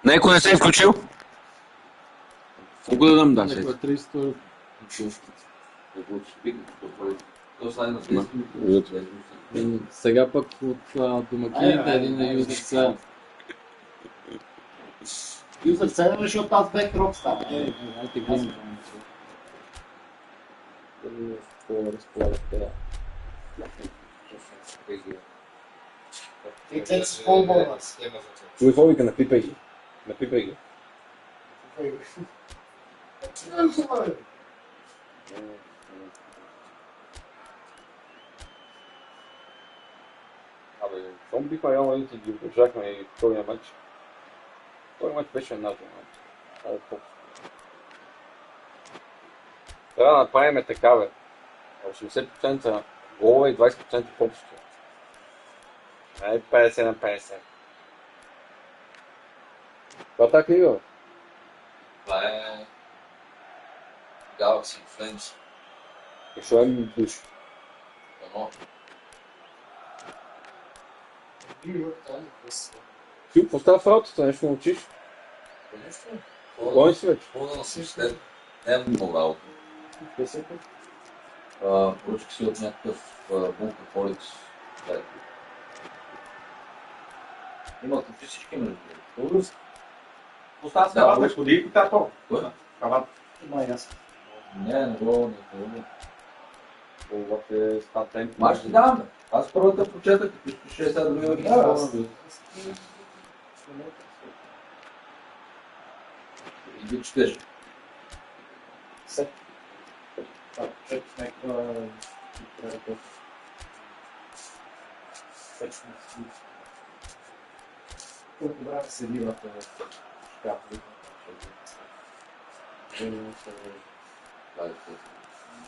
Некой не се е включил? Колко да дам да се? 300. Сега пък от домакините един на юзер 7. Юзер 7, защото аз бех рокстар. Айде гледам. Разполагате. Ти цели си фолбола. Чуй фобика, напипай ги. Напипай ги. Абе, щом бихме реално и ги удържахме и втория матч. Втория матч беше едната матч. Трябва да направим така, бе. 80% гола и 20% попсто. Ай, 50 на 50. Това така има. Това е Galaxy Flames. Защо е ми душ? Дано. Ти поставя в работата, нещо научиш? Конечно. Гой си вече. Хода на систем. Не е много работа. Поръчки си от някакъв бункер Фоликс. Имат всички между другото. Остава с кавата, ходи и като. Кой? Кавата. Май ясно. Не го. Обаче става темп. Маш ти давам. Аз първата прочетах, като пише сега други да ги изпълна. Иди четеш. Колко време се ливате в шкафа?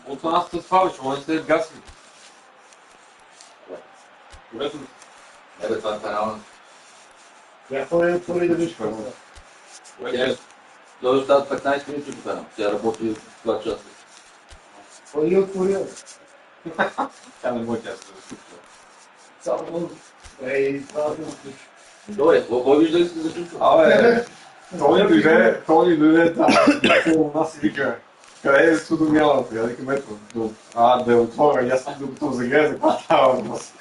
От нас с това вече, може да се гасли. Не бе, това е канална. Отвори да виж какво. Той остава 15 минути по канал. Тя работи 2 часа. Кой е отворил? Тя не може да се Само... това е... Добре, кой вижда ли се зачувства? Абе, Тони дойде там, около нас и вика, къде е судомялата? Я викам, ето, да я отворя, и аз съм докато загрея, за какво става въпрос.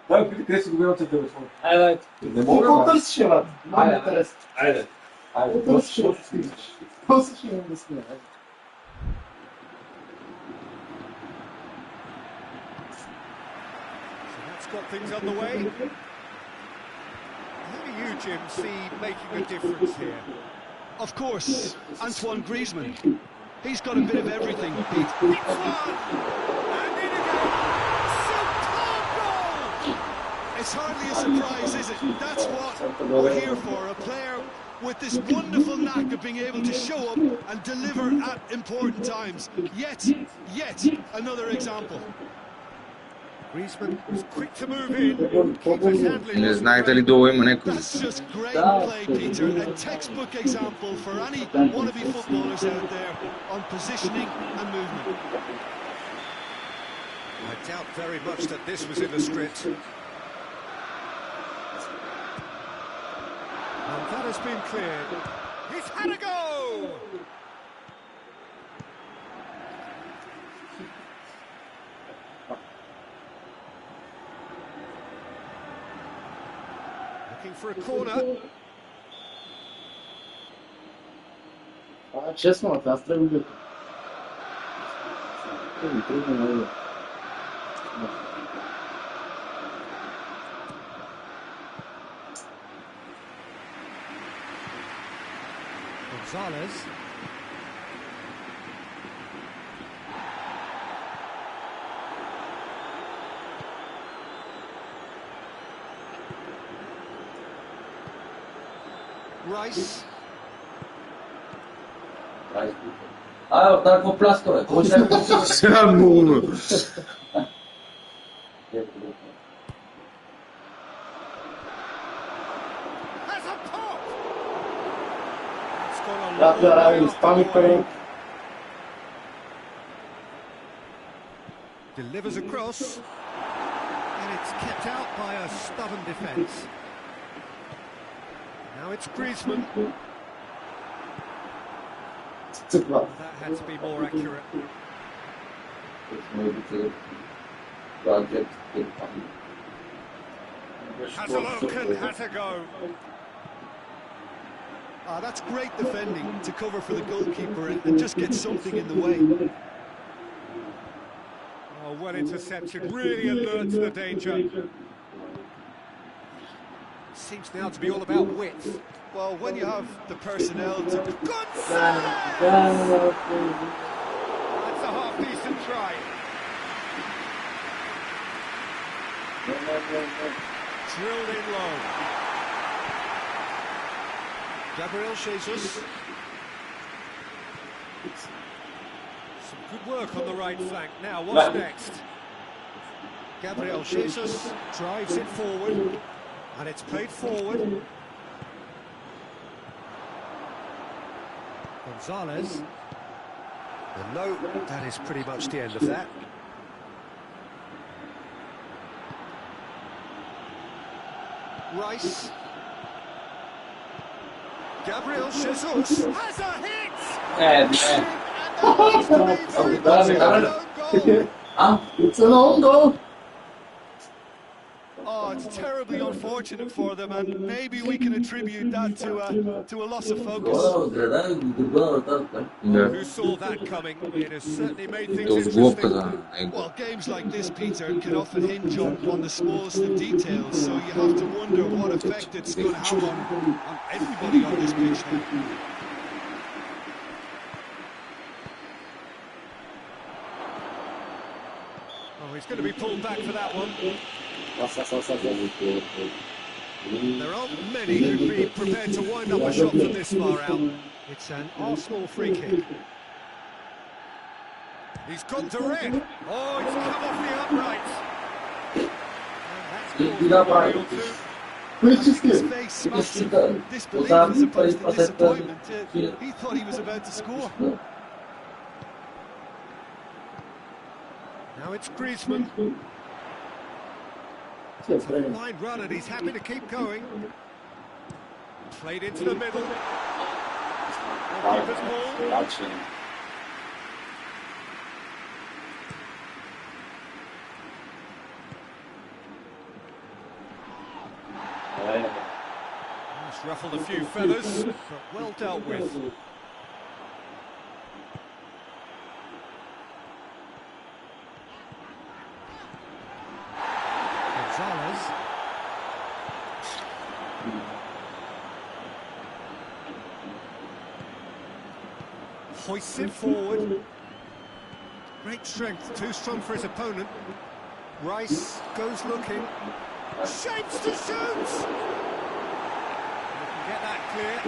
Да, питай, къде си го гледате телефон? Айде, Не мога, какво бе. търсиш, бе? Много интересно. Айде. Какво търсиш, бе? Какво си ще имам да сме? Got things underway. Who do you, Jim, see making a difference here? Of course, Antoine Griezmann. He's got a bit of everything, Pete. It's one! And in again! Superb goal! It's hardly a surprise, is it? That's what we're here for. A player with this wonderful knack of being able to show up and deliver at important times. Yet another example. Griezmann was quick to move in. Keeper's handling. Не знаех дали долу има някой. That's just great play, Peter. A textbook example for any wannabe footballers out there on positioning and movement. I doubt very much that this was in the script. And that has been cleared. He's had a go! Looking for a corner. Честно, аз трябва да... Трудно. Gonzalez. Rice. От тази какво пляска, бе? Кой ще е? Само. Has a pop! It's gone a Да, long way да, off изпами the пари. ball. Delivers across. And it's kept out by a stubborn defence. Now it's Griezmann. That had to be more accurate. Has a look and has a go. That's great defending to cover for the goalkeeper and just get something in the way. Oh, well intercepted, really alert to the danger. Seems now to be all about width. Well, when you have the personnel to... Good save! That's a half-decent try. Drilled in low. Gabriel Jesus. Some good work on the right flank. Now, what's next? Gabriel Jesus Drives it forward. And it's played forward. Gonzalez. And no, that is pretty much the end of that. Rice. Gabriel Jesus Has a hit! É, it's an own goal. Oh, it's terribly unfortunate for them, and maybe we can attribute that to a loss of focus. Who saw that coming? It has certainly made things Those główka interesting. za Well, games like this, Peter, can often hinge on the smallest of details, so you have to wonder what effect it's going to have on everybody on this pitch now. Oh, he's going to be pulled back for that one. There aren't many who'd be prepared to wind up a shot from this far out. It's an Arsenal free kick. He's gone to red. Oh, it's come off the upright. And that's called a too. His face smacks of disbelief as opposed to disappointment. He thought he was about to score. Now it's Griezmann. It's a wide run and he's happy to keep going. Played into the middle. Keeper's ball. It's ruffled a few feathers, but well dealt with. Gonzalez. Hoists it forward. Great strength, too strong for his opponent. Rice goes looking. Shapes to shoot! He can get that clear.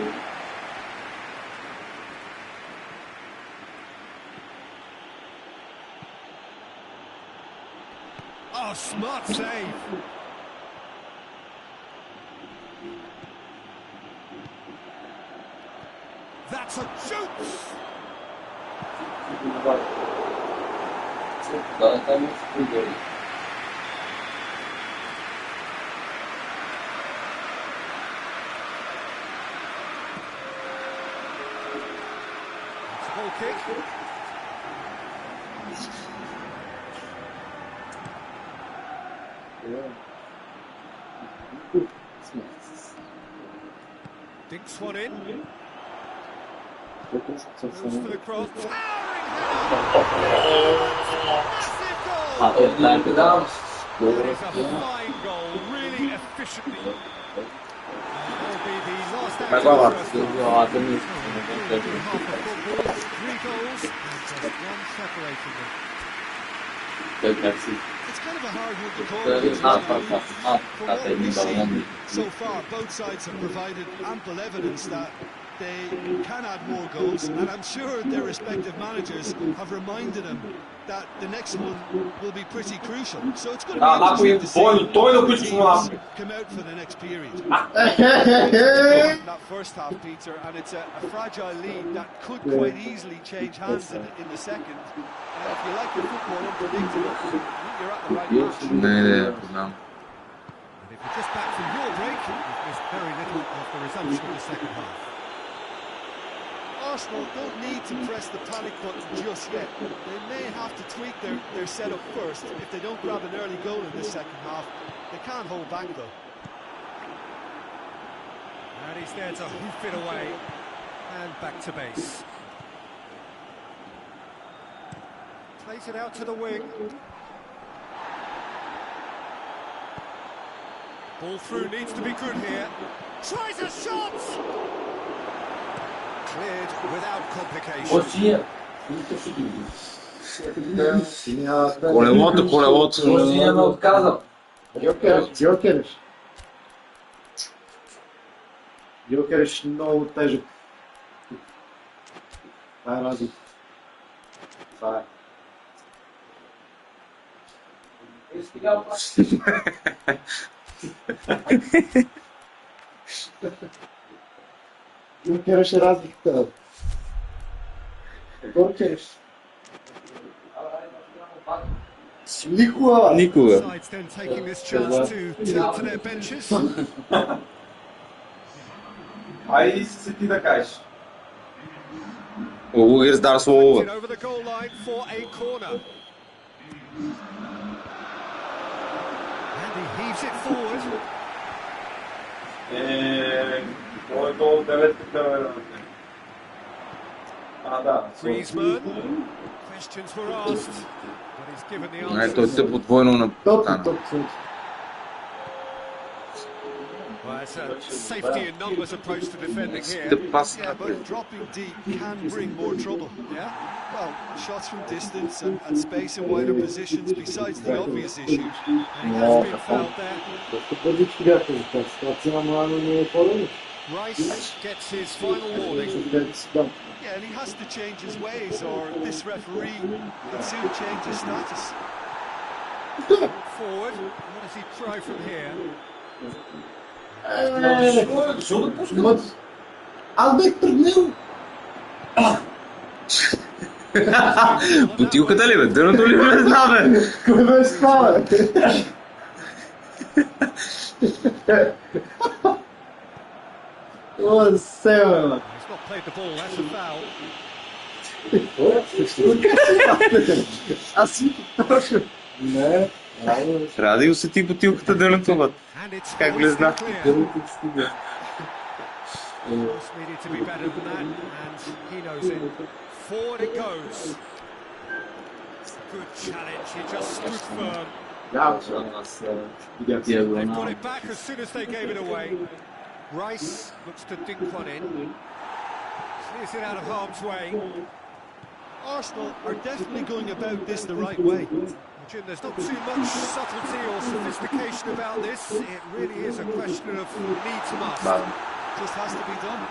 Oh, smart save. That's a shoot! It's a goal kick. Dinks one in. Goes for the cross. Towering header! Massive goal! That is a fine goal, really efficiently. That'll be the last act of the first half. Half of football, 3 goals, and just one separating them. It's kind of a hard one to call. From what we've seen so far, both sides have provided ample evidence that they can add more goals, and I'm sure their respective managers have reminded them that the next one will be pretty crucial. So it's going to be interesting to see how the teams come out for the next period. That first half, Peter, and it's a fragile lead that could quite easily change hands in the second. And if you like your football unpredictable, you're at the right match. Не, знам. And if you're just back from your break, you've missed very little of the resumption of the second half. Arsenal don't need to press the panic button just yet. They may have to tweak their setup first. If they don't grab an early goal in this second half, they can't hold back though. And he's there to hoof it away. And back to base. Plays it out to the wing. Ball through needs to be good here. Tries a shot! Cleared without complication. Осия. Колелото. Осия ме отказал. Йокериш много тежък. Това е разлика. Това е. Йокериш е разликата. Йокериш. Никога. Sides then taking this chance to tilt to their benches. Aí se ti da caixa. Here's daar slow. Over the goal line for a corner. And he heaves it forward. Кой е гол 9-та? Да. Griezmann. Questions were asked, but he's given the Той answers. те подвойно на Топ. Well, it's a safety in numbers approach to defending here. Yeah, but dropping deep can bring more trouble. Yeah? Well, shots from distance and space in wider positions besides the obvious issues. And he has been fouled there. Rice gets his final warning. Yeah, and he has to change his ways or this referee will soon change his status. Forward. What does he try from here? Аз бех пред него. Бутилката ли бе? Дъното ли бе? Знам бе! Кой беше това бе? О, се бе, бе. He's not played the ball, that's a foul. Аз си точно. Не, Трябва да и усети бутилката дъното бе. And it's Как влезна? дълното стига. Just needed to be better than that, and he knows it. Forward it goes. Good challenge, he just stood firm. They got it back as soon as they gave it away. Rice looks to dink one in. Clears it out of harm's way. Arsenal are definitely going about this the right way. Jim, there's not too much subtlety or sophistication about this. It really is a question of needs must. Just has to be done.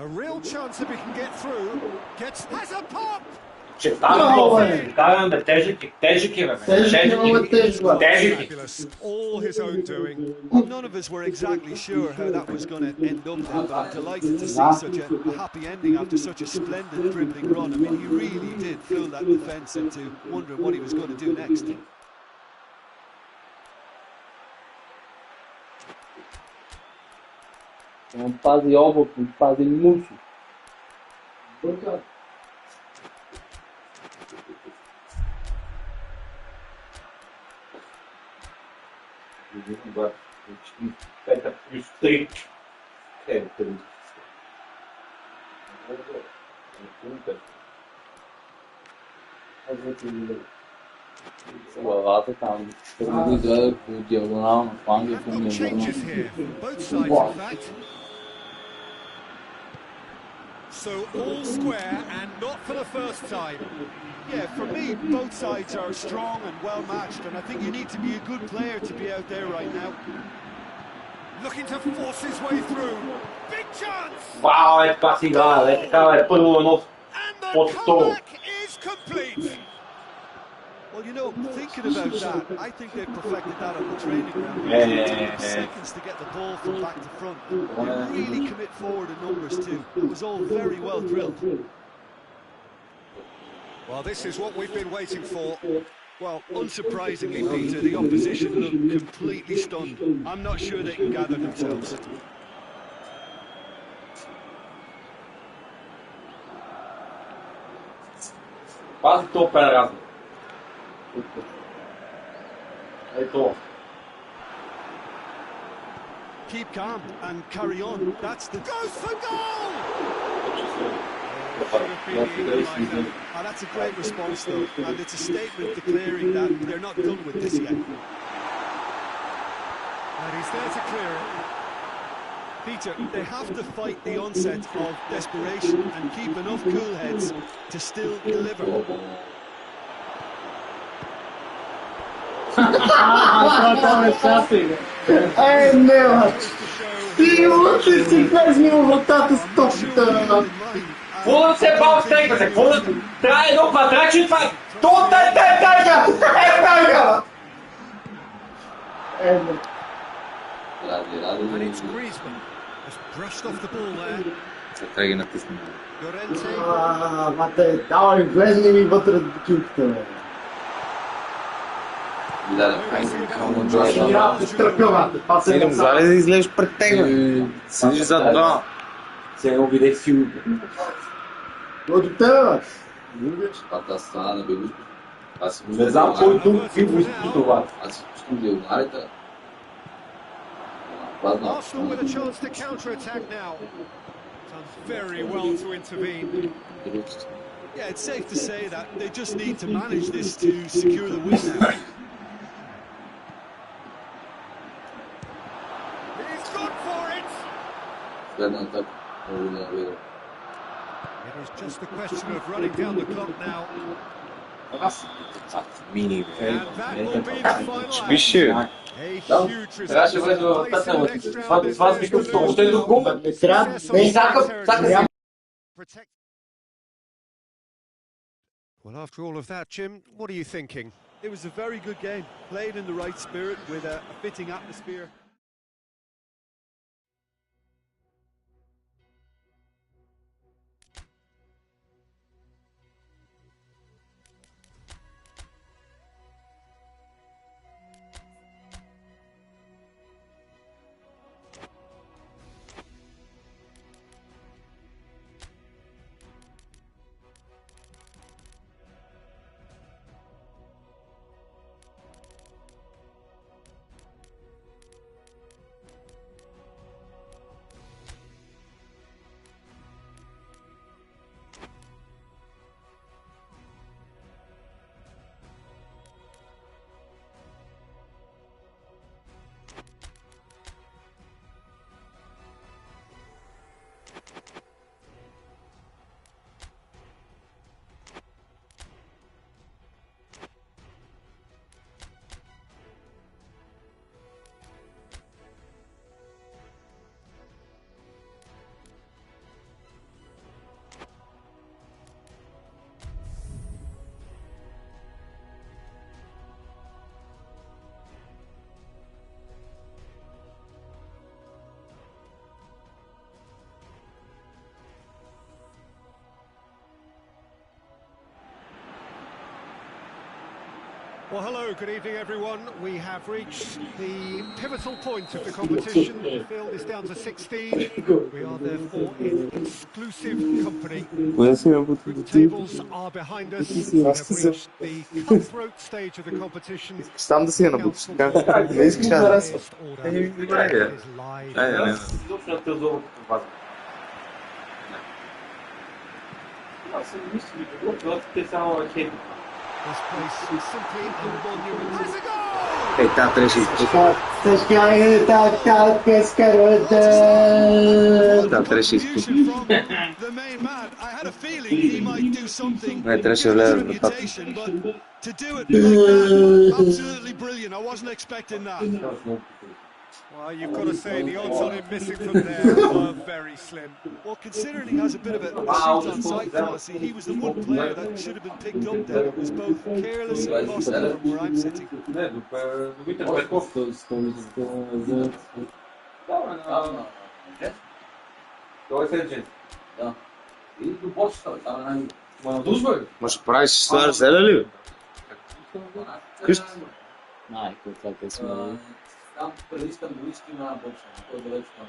A real chance if he can get through. Has a pop! Че карам бе, тежък е бе. Fabulous. All his own doing. Well, none of us were exactly sure how that was going to end up then, but I'm delighted to see such a happy ending after such a splendid dribbling run. I mean, he really did fool that defence into wondering what he was going to do next. Não fazem ovo, fazem murcho. Пета плюс 3. Главата там. Първо изгледа по диагонално фланга и по Got changes диагонално. here from both sides, in fact. So all square and not for the first time. Yeah, for me, both sides are strong and well matched, and I think you need to be a good player to be out there right now. Looking to force his way through. Big chance! Вау, е това сега, е така, е първо едно. And the What's comeback is complete. Well, you know, thinking about that, I think they perfected that on the training ground. It took them seconds to get the ball from back to front. They really commit forward in numbers too. It was all very well drilled. Well, this is what we've been waiting for. Well, unsurprisingly, Peter, the opposition look completely stunned. I'm not sure they can gather themselves. Pazi to pa razno. Ej to. Keep calm and carry on. That's the... Goes for goal! Oh, that's a great response, though, and it's a statement declaring that they're not done with this yet. And he's there to clear it. Peter, they have to fight the onset of desperation and keep enough cool heads to still deliver. Ej, meu! Io, ti si pezmi u votato stop! Pula se pau stega, se pula trai no quadrato e faz toda tega. É tega. And it's Griezmann. Has brushed off the ball there. Трябва да натисна. Llorente. Мате, давай, влезни ми вътре до кюката, бе. Няма изтърпя, това се Идем зале да излезеш пред тега. Седиш зад два. Сега го видех си. До тебе, бе. Това стана да бе. Аз Не знам кой тук ви го изпи това. Аз искам да я ударите. Arsenal with a chance to counter-attack now. Done very well to intervene. Yeah, it's safe to say that they just need to manage this to secure the win now. He's gone for it! It is just a question of running down the clock now. Мини. And that will be the final Вижте. act. A huge result. Това викам, що още е друго. Well, after all of that, Jim, what are you thinking? It was a very good game, played in the right spirit with a fitting atmosphere. Well, hello, good evening, everyone. We have reached the pivotal point of the competition. The field is down to 16. We are therefore in exclusive company. Group tables are behind us. We have reached the cutthroat stage of the competition. Сам да си я набутиш така. Не искаш да Highest раз. order Добре. is live. Не. Изобщо не те зоват като вас. Аз съм мисли, защото те само ракети. This place is simply a monument. There's a goal! Ей, та трябваше изпусна. Да, трябваше изпусна. The main man, I had a feeling he might do something. Не, трябваше да влезе в вратата. But to do it like that, absolutely brilliant. I wasn't expecting that. Well, you've got to say the odds on him missing from there are very slim. Well, considering he has a bit of a shoot on sight policy, he was the one player that should have been picked up there. It was both careless and costly from where I'm sitting. Не, Дмитър Петков. Той е седжен. И до почта, там Ма на душ, бе? Ма ще правиш стар зеле ли, бе? Къщи? Майко, това те сме. Там преди Стамбулийски на бокса, той е далеч там.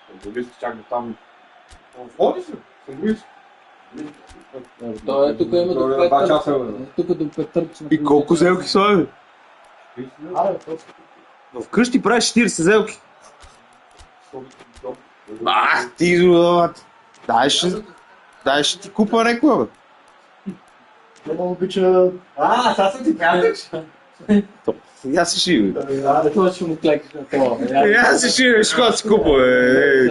Стамбулийски чак до там. Води се, Стамбулийски. Той е тук има до 5 търча. Тук до 5 търча. И колко зелки са, бе? Вкъщи правиш 40 зелки. Ти изоловат. Дай ще ти купа някоя, бе. Много обича... сега съм ти казваш. Я си ши, бе. Това ще му клекаш на това. Я си ши, бе, ще си купа, бе.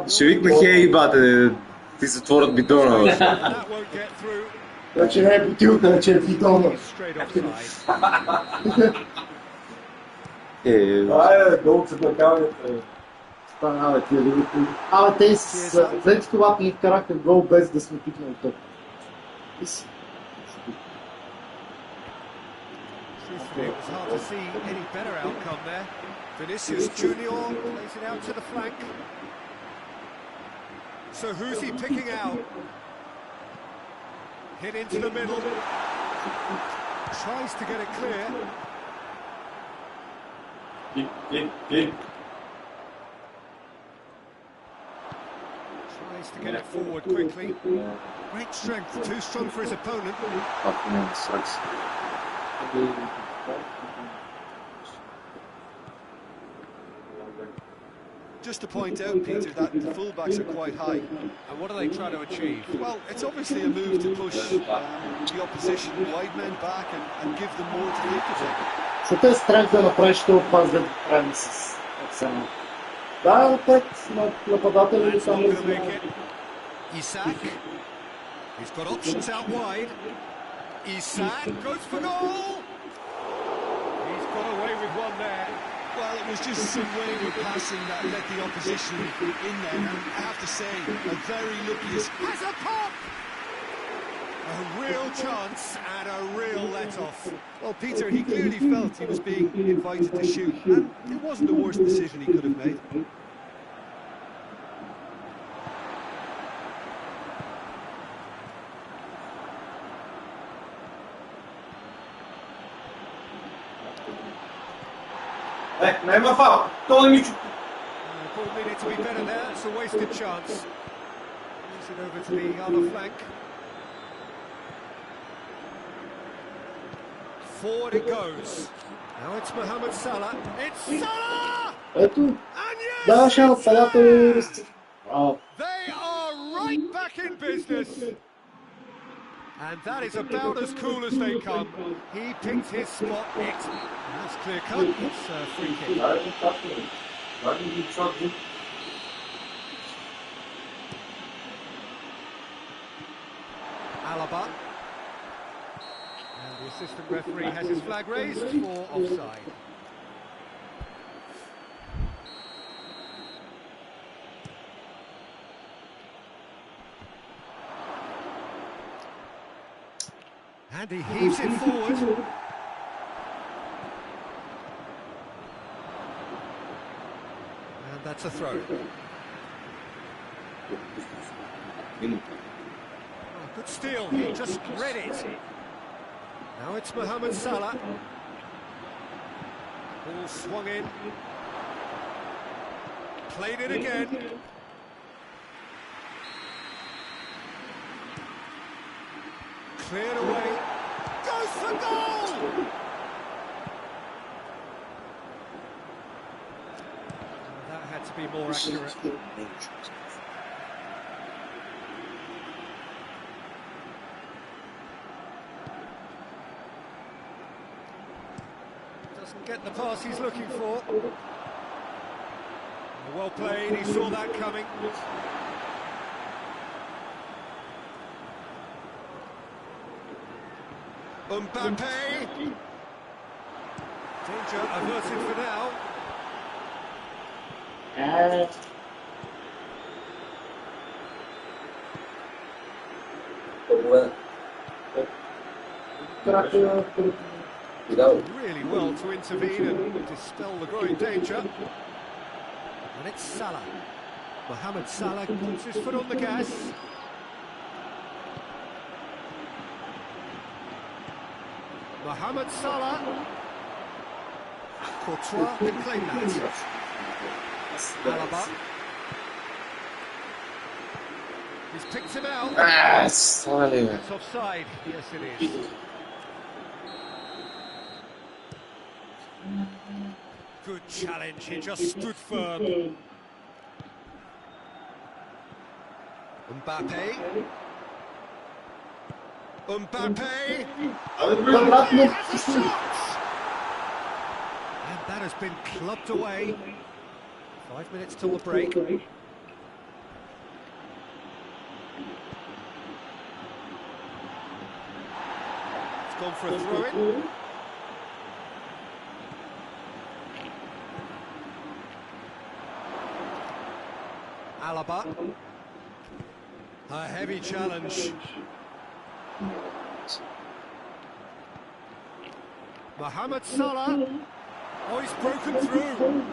Ще викна хей, бате, ти затворят бидона, бе. Вече не е бутилка, вече е бидона. Айде, долу се накавайте. Абе, тия да викам. Абе, те след това ни вкараха гол без да сме пикнали топ. Truthfully, it was hard to see any better outcome there. Vinicius Junior plays it out to the flank. So who's he picking out? Hit into the middle. Tries to get it clear. Tries to get it forward quickly. Great strength, too strong for his opponent. Just to point out, Peter, that the fullbacks are quite high. And what do they try to achieve? Well, it's obviously a move to push the opposition wide men back and give them more to think about. За те страх да направиш това пас да правим с Арсенал. Да, пет нападатели само Make it. Isak. He's got options out wide. Isak goes for goal. He's got away with one there. Well, it was just some wayward passing that let the opposition in there. And I have to say, a very lucky... Has a pop! A real chance and a real let-off. Well, Peter, he clearly felt he was being invited to shoot, and it wasn't the worst decision he could have made. Nema faul. To ne mi ču. Ball needed to be better there. It's a wasted chance. Moves it over to the other flank. Forward it goes. Now it's Mohamed Salah. It's Salah! Ето, And yes! даваше на Салата и... They are right back in business. And that is about as cool as they come. He picked his spot. That's clear cut. It's a free kick. Alaba. And the assistant referee has his flag raised for offside. And he heaves it forward. And that's a throw. Oh, good steal, he just read it. Now it's Mohamed Salah. Ball swung in. Played it again. Cleared away. Goes for goal! That had to be more accurate. Doesn't get the pass he's looking for. Well played, he saw that coming. Mbappe! Danger averted for now. Really well to intervene and dispel the growing danger. And it's Salah. Mohamed Salah puts his foot on the gas. Mohamed Salah. Courtois can claim that. Alaba. He's picked him out. Sorry. That's offside. Yes, it is. Good challenge. He just stood firm. Mbappe. Mbappe. He has a shot. And that has been clubbed away. 5 minutes till the break. It's gone for a throw-in. Alaba. A heavy challenge. Mohamed Salah. Oh, he's broken through.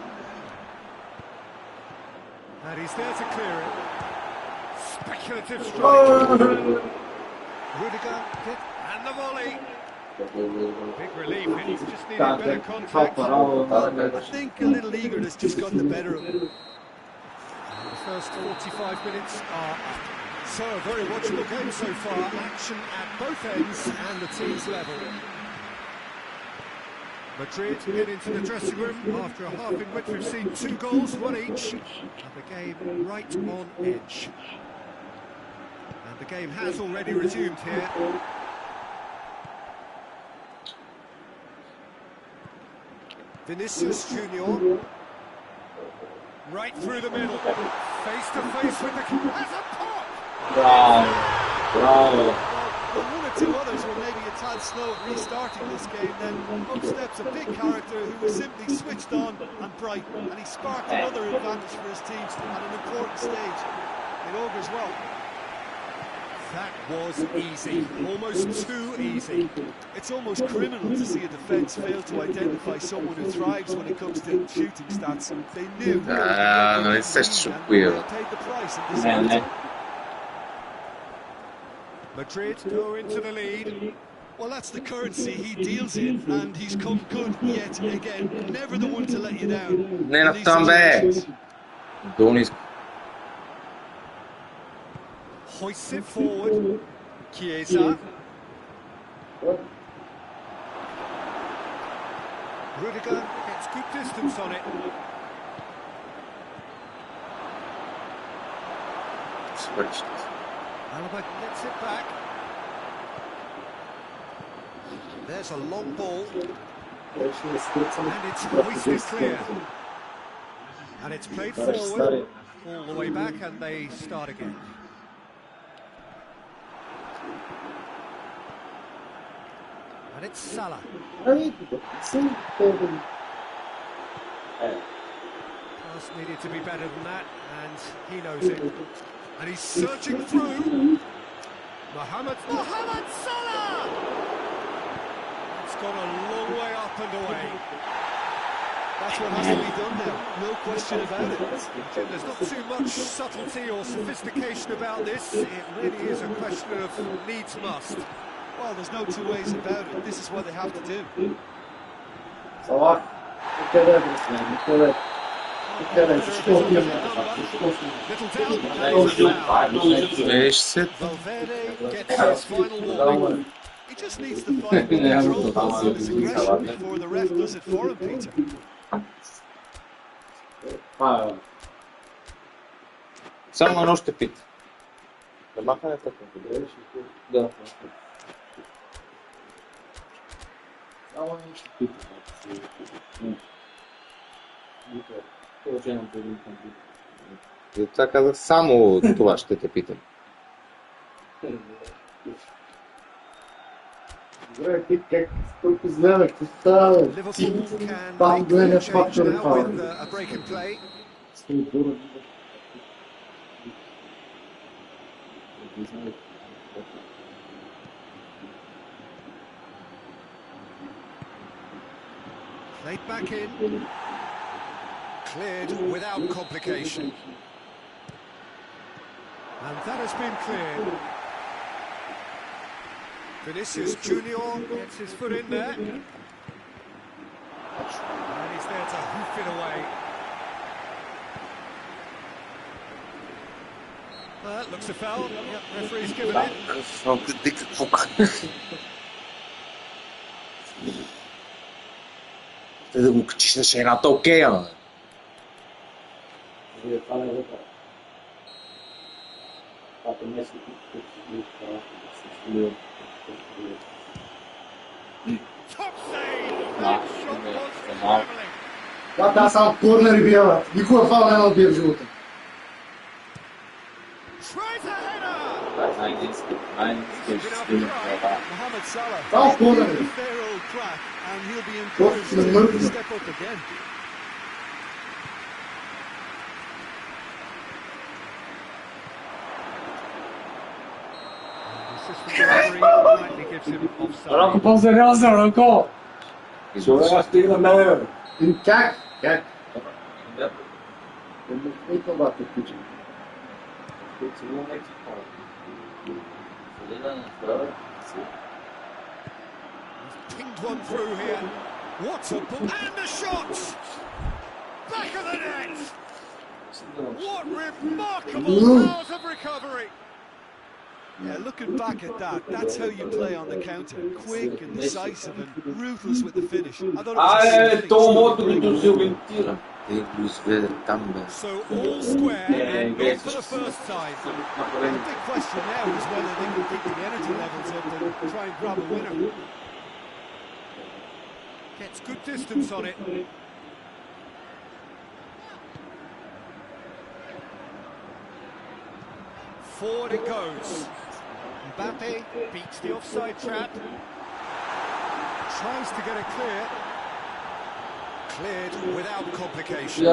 And he's there to clear it. Speculative strike. Rudiger, and the volley. Big relief, he just needed better contact. I think a little eagerness just got the better of him. And the first 45 minutes are up. So, a very watchable game so far. Action at both ends and the teams level. Madrid get into the dressing room after a half in which we've seen 2 goals, 1 each, and the game right on edge. And the game has already resumed here. Vinicius Junior, right through the middle, face to face with the... has a pop! Bravo. Well, 1 or 2 others were maybe a tad slow at restarting this game, then up steps a big character who was simply switched on and bright, and he sparked another advantage for his team at an important stage. It augurs well. That was easy, almost too easy. It's almost criminal to see a defence fail to identify someone who thrives when it comes to shooting stats. They knew Non essere tranquillo. paid the price and deserved it. Madrid go into the lead. Well, that's the currency he deals in, and he's come good yet again. Never the one to let you down. Ne naptan be. Donis. Hoists it forward. Chiesa. Rudiger gets good distance on it. Switched. Alaba gets it back. There's a long ball. And it's hoisted clear. And it's played forward. All the way back, and they start again. And it's Salah. Pass needed to be better than that, and he knows it. And he's searching through. Mohamed Salah! It's gone a long way up and away. That's what has to be done now, no question about it. Jim, there's not too much subtlety or sophistication about this. It really is a question of needs must. Well, there's no 2 ways about it. This is what they have to do. Salah. Little doubt. Valverde gets his final warning. He just needs to find control of his aggression before the ref does it for him, Peter. Samo nošte pit. Da makane tako. Da. Samo nošte pit. Така казах само това ще те питам. Liverpool can make the change now with a break in play. Played back in. Cleared without complication. And that has been cleared. Vinicius Junior gets his foot in there. And he's there to hoof it away. Well, that looks a foul. Yep, referee's given it. Да го качиш на шейната, окей, ама. Top save! That shot was travelling. Това само корнери бива. Никога фаул няма да бие в живота. Tries a header! Mohamed Salah Foul is corner. a fair old crack, and he'll be encouraged to step up again. The assistant referee rightly gives him offside. Ръко по-сериозно, ръко! Човека стигна мене. Как? Как? И това те включи. Pinged one through here. What a ball! And a shot! Back of the net! What remarkable powers of recovery! Yeah, looking back at that, that's how you play on the counter. Quick and decisive and ruthless with the finish. I thought it was a ориентира. So all square and not for the first time. The big question now is whether they can keep the energy levels up and try and grab a winner. Gets good distance on it. Forward it goes. Mbappe beats the offside trap. Tries to get it clear. Cleared without complication.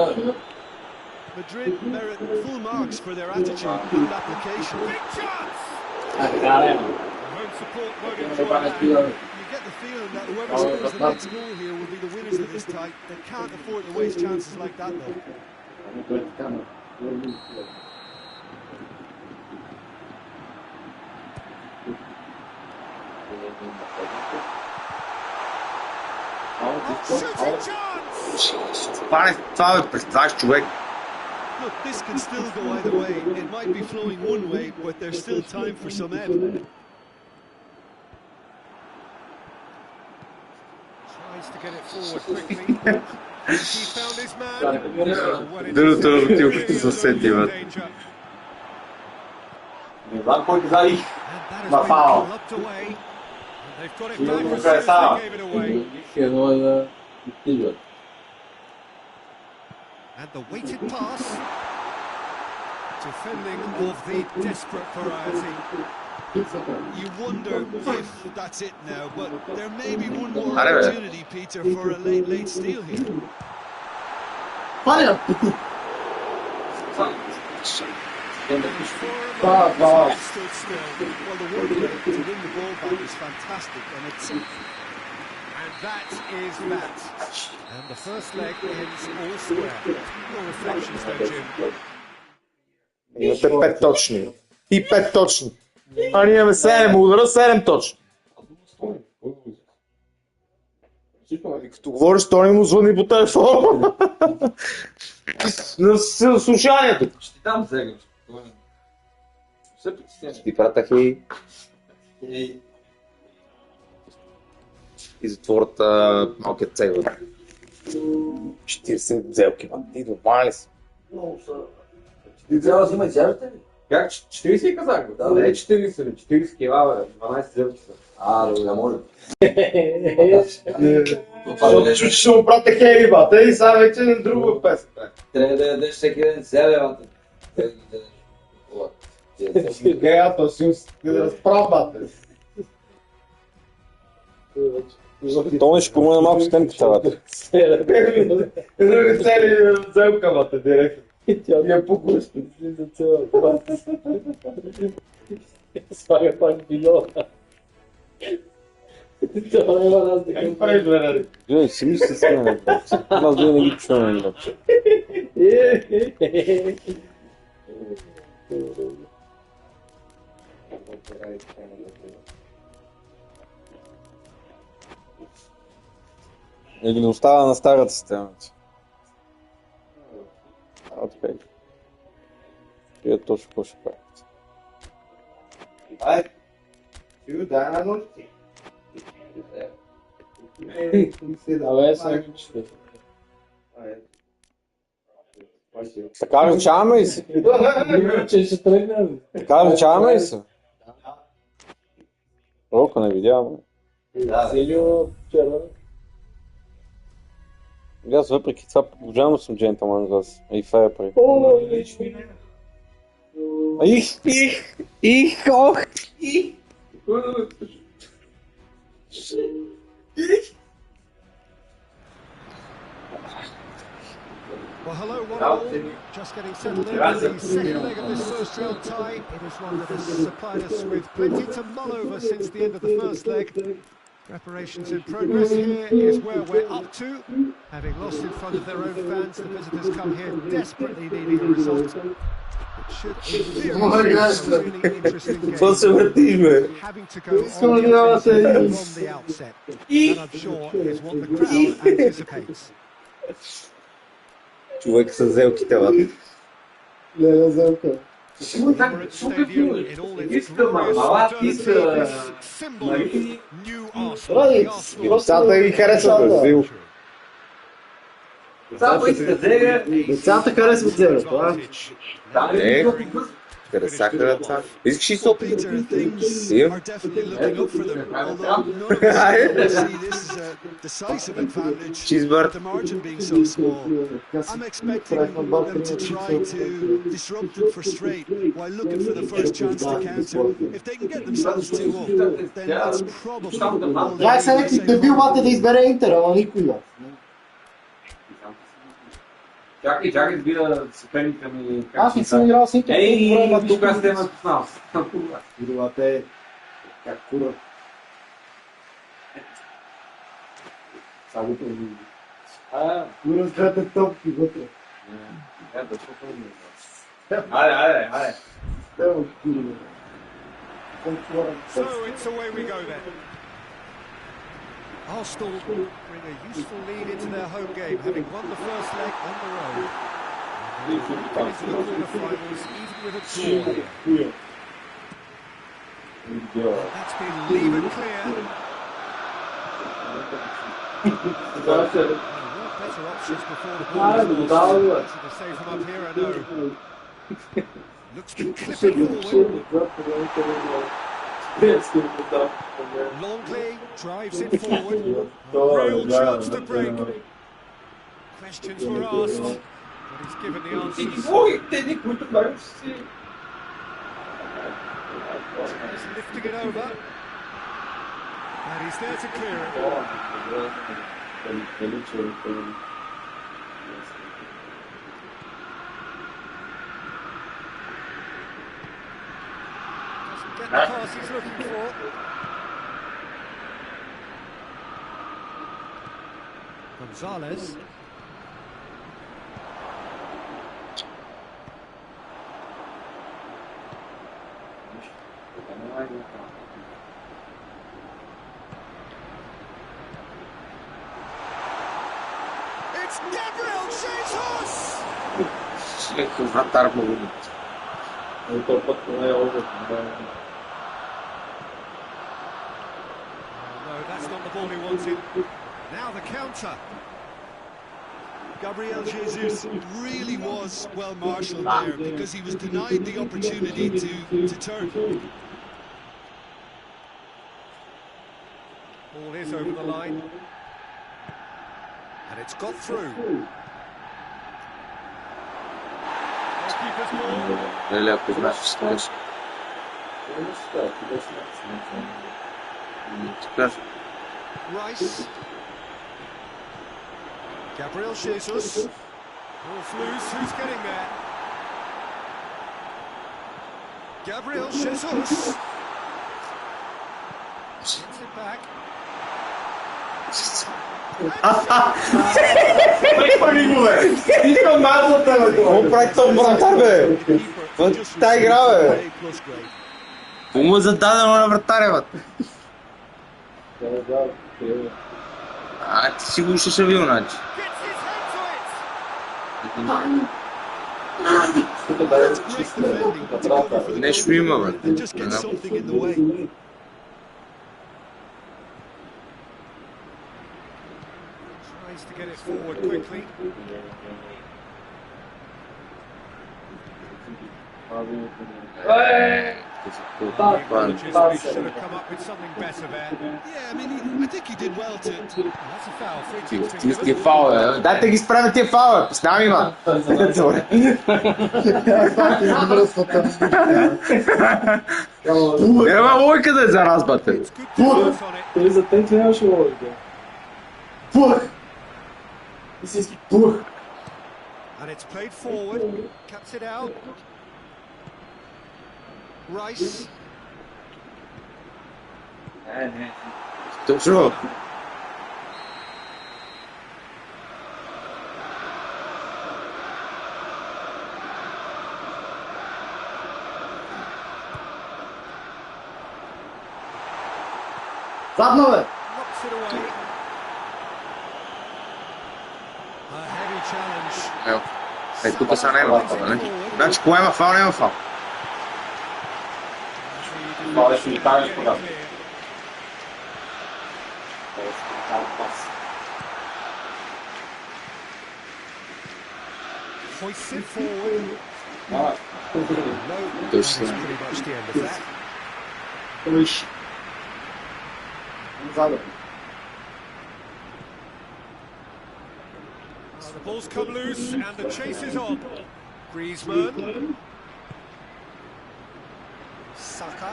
Madrid merit full marks for their attitude and application. Big chance! Home support won't enjoy that. You get the feeling that whoever scores the next goal here will be the winners of this tie. They can't afford to waste chances like that though. Shooting chance! Това е представяш човек. Look, this can still go either way. It might be flowing one way, but there's still time for some ebb. Tries to get it forward quickly. He found his man. Другото работилката се усети, бе. Не знам кой каза их. And that На has been фаул. clubbed away. And they've got it Still back no as soon as presa. they gave it away. Едно е да отиват. And the weighted pass. Defending of the desperate variety. You wonder if that's it now, but there may be one more Allez, ouais. opportunity, Peter, for a late steal here. Паля! Well, the work rate to win the ball back is fantastic, and it's... And that is that. And the first leg ends all square. No reflections though, Jim. Имате 5 точни. И 5 точни. А ние имаме 7 удара, 7 точни. И като говориш, Тони му звъни по телефона. На слушанието. Ще ти дам сега. Все притеснение. Ти пратах и затворят малкият цегъл. 40 зелки, ма. Ти нормален ли си? Ти трябва да взима изяждате ли? Как? 40 казах, бе? Да, не 40, 40 кила, бе. 12 зелки са. Да може. Защото чуть ще му пратя хеви, бата, и сега вече е друга песен. Трябва да ядеш всеки ден зеле, бата. Геята си разправ, бата. Тони ще помогне малко с темпите, бе. Други цели зелка, бата, директно. Тя е по-гъста, за цяла това. Свага пак било. Това няма нас да Как правиш, бе, Гледай, си ми се смея, бе. Аз да не ги чувам, бе. Или не остава на старата система? Окей. Вие точно какво ще правите? Ай! Дай на нощи. Абе, сега че. Така речаваме ли се? Че ще тръгна. Така речаваме ли се? Роко не видяваме. Силио вчера. Аз въпреки това продължавам съм джентълман за вас. И фея пари. Well, hello, one all. Just getting settled in for the second leg of this first round tie. It is one that has supplied us with plenty to mull over since the end of the first leg. Preparations in progress. Here is where we're up to. Having lost in front of their own fans, the visitors come here desperately needing a result. It should, in theory, be a really interesting game. Having to go on the offensive from the outset. And I'm sure is what the crowd anticipates. Човек с зелките лапи. Emirates Stadium in all its glorious modernity, this symbol of new Arsenal. The Arsenal Децата ги харесват, Бразил. Децата харесват зелето, а? Харесаха деца. Искаш ли Peter, things are definitely looking up for them, although none of us see this as a decisive advantage with the margin being so small. I'm expecting them to try to disrupt and frustrate while looking for the first chance to counter. If they can get themselves 2 up, then that's probably all Трябва се някакви дебил бате да избере Интер, ама никой не. Чакай, да видя съперника ми. Аз не съм играл с Интер. Ей, тук аз те ме познал. Играла те как кура. Само това ми. Кура с двете топки вътре. Айде. So it's away we go then. Arsenal bring a useful lead into their home game, having won the first leg on the road. And they'll into the quarter-finals, even with a draw here. That's been leave and clear. There were better options before the ball was lost. Easy to say from up here, I know. Looks to clip it forward. Longley drives it forward. Real chance to break. Questions were asked, but he's given the answers. Just lifting it over. And he's there to clear it. Get the pass he's looking for. Gonzalez. It's Gabriel Jesus! No, that's not the ball he wanted. Now the counter. Gabriel Jesus really was well marshalled there because he was denied the opportunity to turn. Ball is over the line. And it's got through. Goalkeeper's ball. Rice. Gabriel Jesus. Ball's loose, who's getting there? Gabriel Jesus. Gets it back. Какво прави този вратар, бе? Та игра, бе? Му зададено на вратаря, бе. Ти си го шашавил, значи. Нещо има, бе. Tries to get it forward quickly. Should have come up with something better there. Yeah, I mean, I think he did well to... That's a foul. Free kick's been Ти given. фал, бе. Дайте ги справим тия фал, бе. Познавам има. Добре. Няма лойка да е за нас, бате. It's good defense on it. Той за теб нямаше логика. Пух! Истински пух! And it's played forward. Cuts it out. Rice. Точно. Задно, бе! Knocks it away. A heavy challenge. Ево. Тук сега няма фал, не? Значи, кога има фал, няма фал. Това ще ми кажеш кога. Hoists it forward. Точно. That's pretty much the end of that. Виж. Задно. The ball's come loose and the chase is on. Griezmann. Saka.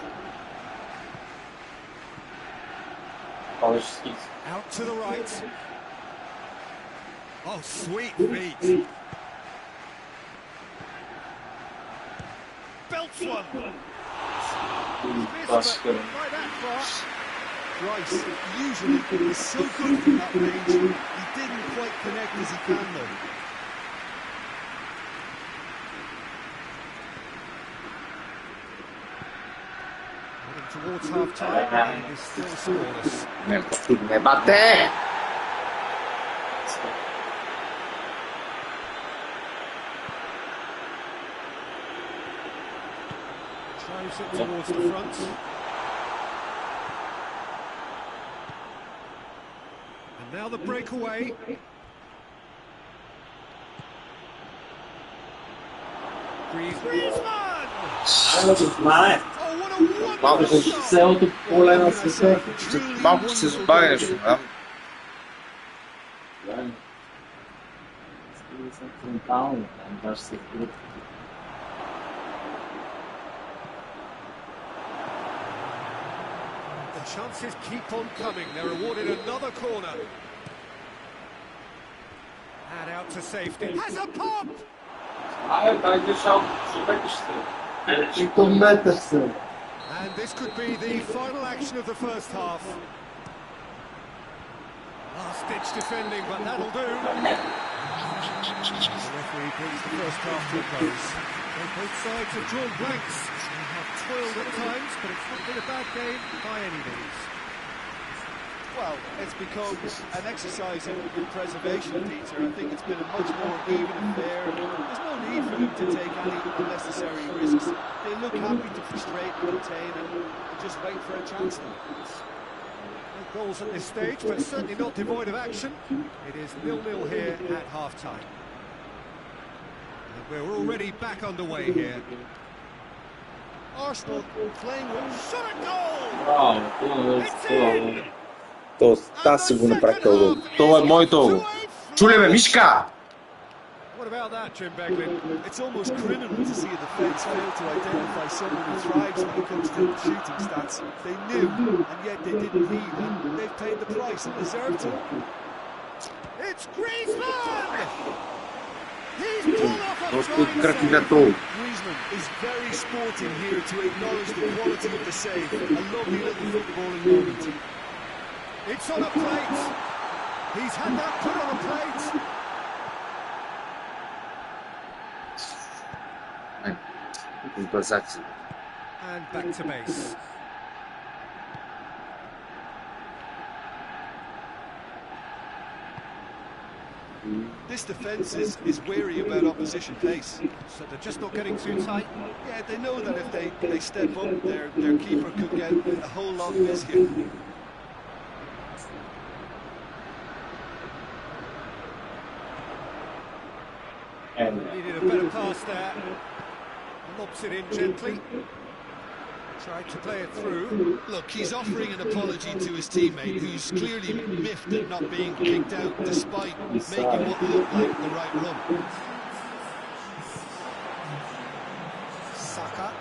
Out to the right. Oh, sweet feet. Belts one. Missed, but right that far. Rice usually is so good from that range. He didn't quite connect as he can though. Heading towards half time, and it is still scoreless. Не бате! Drives it towards the front. And now the breakaway. Griezmann! Oh, what a Малко wonderful се... shot! Цялото поле на света. Малко се забавя нещо, да? Фронтално, там даже се крут. The chances keep on coming. They're awarded another corner. And out to safety. Has a pop! Чито метър се. And this could be the final action of the first half. Last-ditch defending, but that'll do. The referee brings the first half to a close. Well, both sides have drawn blanks. They have toiled at times, but it's not been a bad game by any means. Well, it's become an exercise in preservation, Peter. I think it's been a much more even affair. There's no need for them to take any unnecessary risks. They look happy to frustrate and contain and just wait for a chance now. No goals at this stage, but certainly not devoid of action. It is 0-0 here at half-time. And we're already back underway here. Arsenal playing with Shot at goal! Браво, It's in! Аз си го направих този гол. Това е моето гол. Чуле ме, Мишка! What about that, Jim Beglin? It's almost criminal to see a defence fail to identify someone who thrives when it comes to shooting stats. They knew, and yet they didn't lead, and they've paid the price and deserved to. It's Griezmann! He's pulled off a Просто flying кракигатол. Griezmann is very sporting here to acknowledge the quality of the save. A lovely little footballing moment. It's on a plate. He's had that put on a plate. Бързаци. And back to base. This defence is wary about opposition pace. So they're just not getting too tight. Yeah, they know that if they step up, their keeper could get a whole lot busier. Needed a better pass there. Lobs it in gently. Tried to play it through. Look, he's offering an apology to his teammate, who's clearly miffed at not being kicked out despite making what looked like the right run. Saka.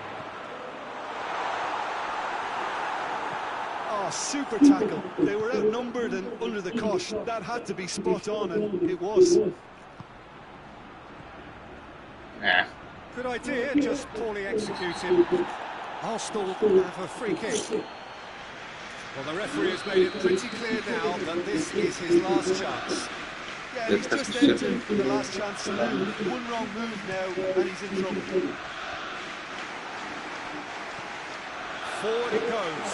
Oh, super tackle. They were outnumbered and under the cosh. That had to be spot on, and it was. Good idea, just poorly executed. Arsenal have a free kick. Well, the referee has made it pretty clear now that this is his last chance. Yeah, he's just entered the last chance saloon. One wrong move now, and he's in trouble. Forward it goes.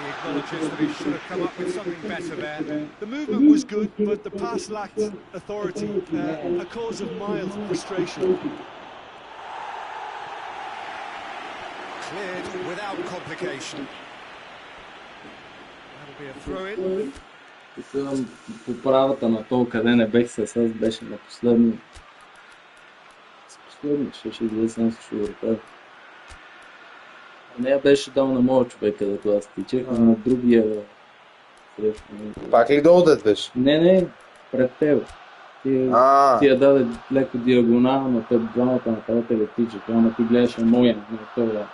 He acknowledges that he should have come up with something better there. The movement was good, but the pass lacked authority, a cause of mild frustration. Cleared without complication. That'll be a throw-in. Тук по правата на то, къде не бех с аз, беше на последно. С последно, ще излезе с шурата. Не я беше дал на моя човек, където аз тичах, а на другия срещу. Пак ли долу да беше? Не, пред теб. Ти я даде леко диагонал, но те двамата нападатели тичаха, ама ти гледаш моя, не това.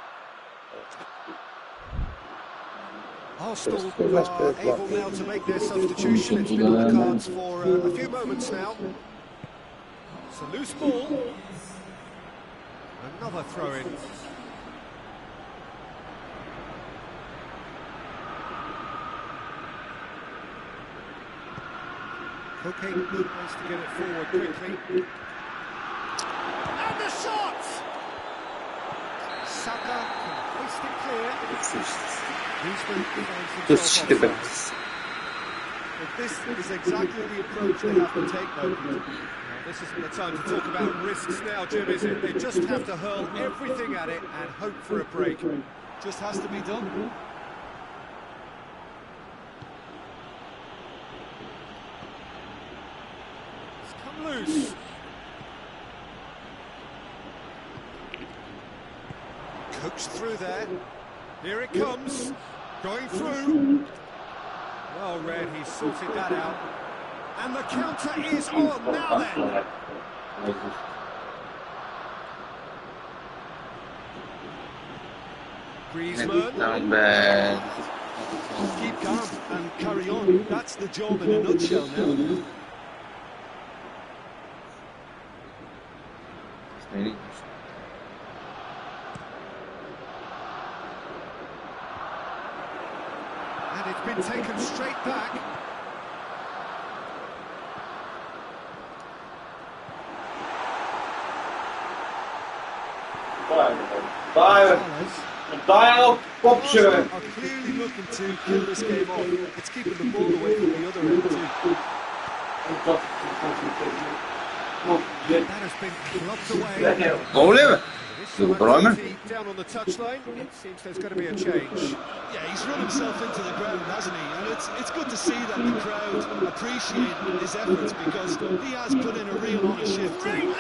Arsenal are able now to make their substitution. It's been on the cards for a few moments now. It's a loose ball. Another throw-in. Cooking tries to get it forward quickly. And the shot! Saka can hoist it clear. This is exactly the approach they have to take, though. This isn't the time to talk about risks now, Jim, is it? They just have to hurl everything at it and hope for a break. Just has to be done. It's come loose. Coached through there. Here it comes. Going through. Well read, he's sorted that out. And the counter is on. Now then. Griezmann. Not bad. Keep calm and carry on. That's the job in a nutshell now. And it's been taken straight back. Are clearly looking to kill this game off. It's keeping the ball away from the other end too. That has been clubbed away. Down on the touchline, it seems there's going to be a change. Yeah, he's run himself into the ground, hasn't he? And it's good to see that the crowd appreciate his efforts, because he has put in a real honest shift too.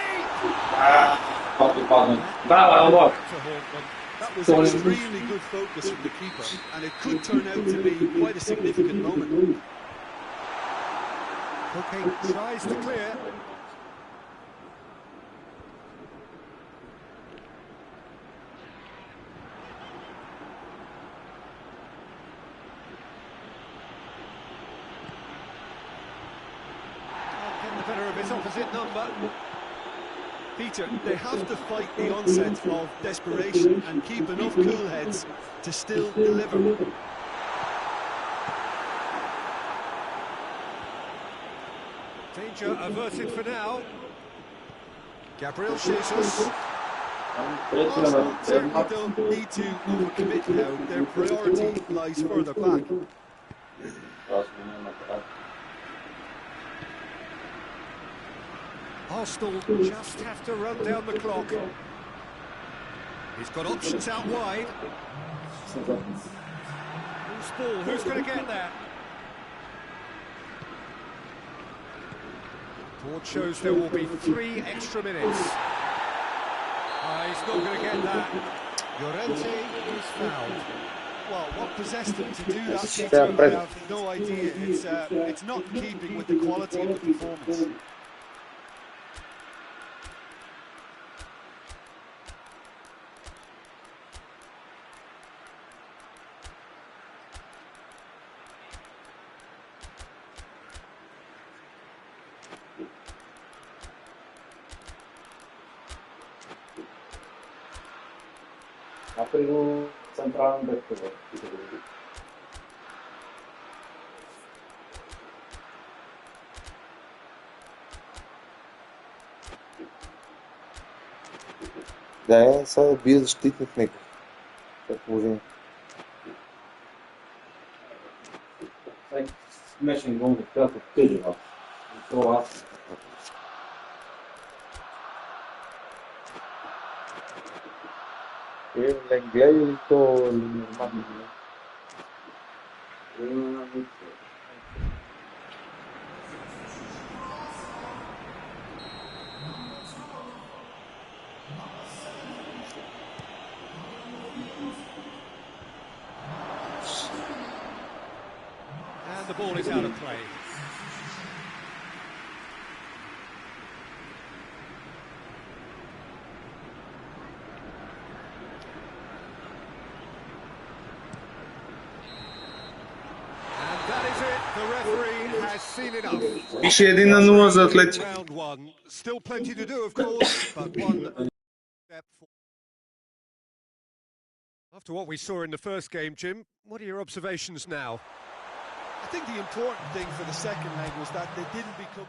That was extremely good focus from the keeper, and it could turn out to be quite a significant moment. Okay, tries to clear. Getting the better of his opposite number. Peter, they have to fight the onset of desperation and keep enough cool heads to still deliver. Danger averted for now. Gabriel Jesus. Arsenal certainly don't need to overcommit now. Their priority lies further back. Arsenal just have to run down the clock. He's got options out wide. Who's ball? Who's going to get that? Board shows there will be 3 extra minutes. He's not going to get that. Llorente is fouled. Well, what possessed him to do that, Peter, I have no idea. It's not in keeping with the quality of the performance. Aprilu centralnym bekowym. Да, сега бие защитник неков. Това положение. Смешен гол, която тъжва. Това аз. La inglés y todo el normal. And the ball is out of play. The referee has seen enough. Пише 1-0 за Атлетико. Round one. Still plenty to do, of course, but one step forward. After what we saw in the first game, Jim, what are your observations now? I think the important thing for the second leg was that they didn't become...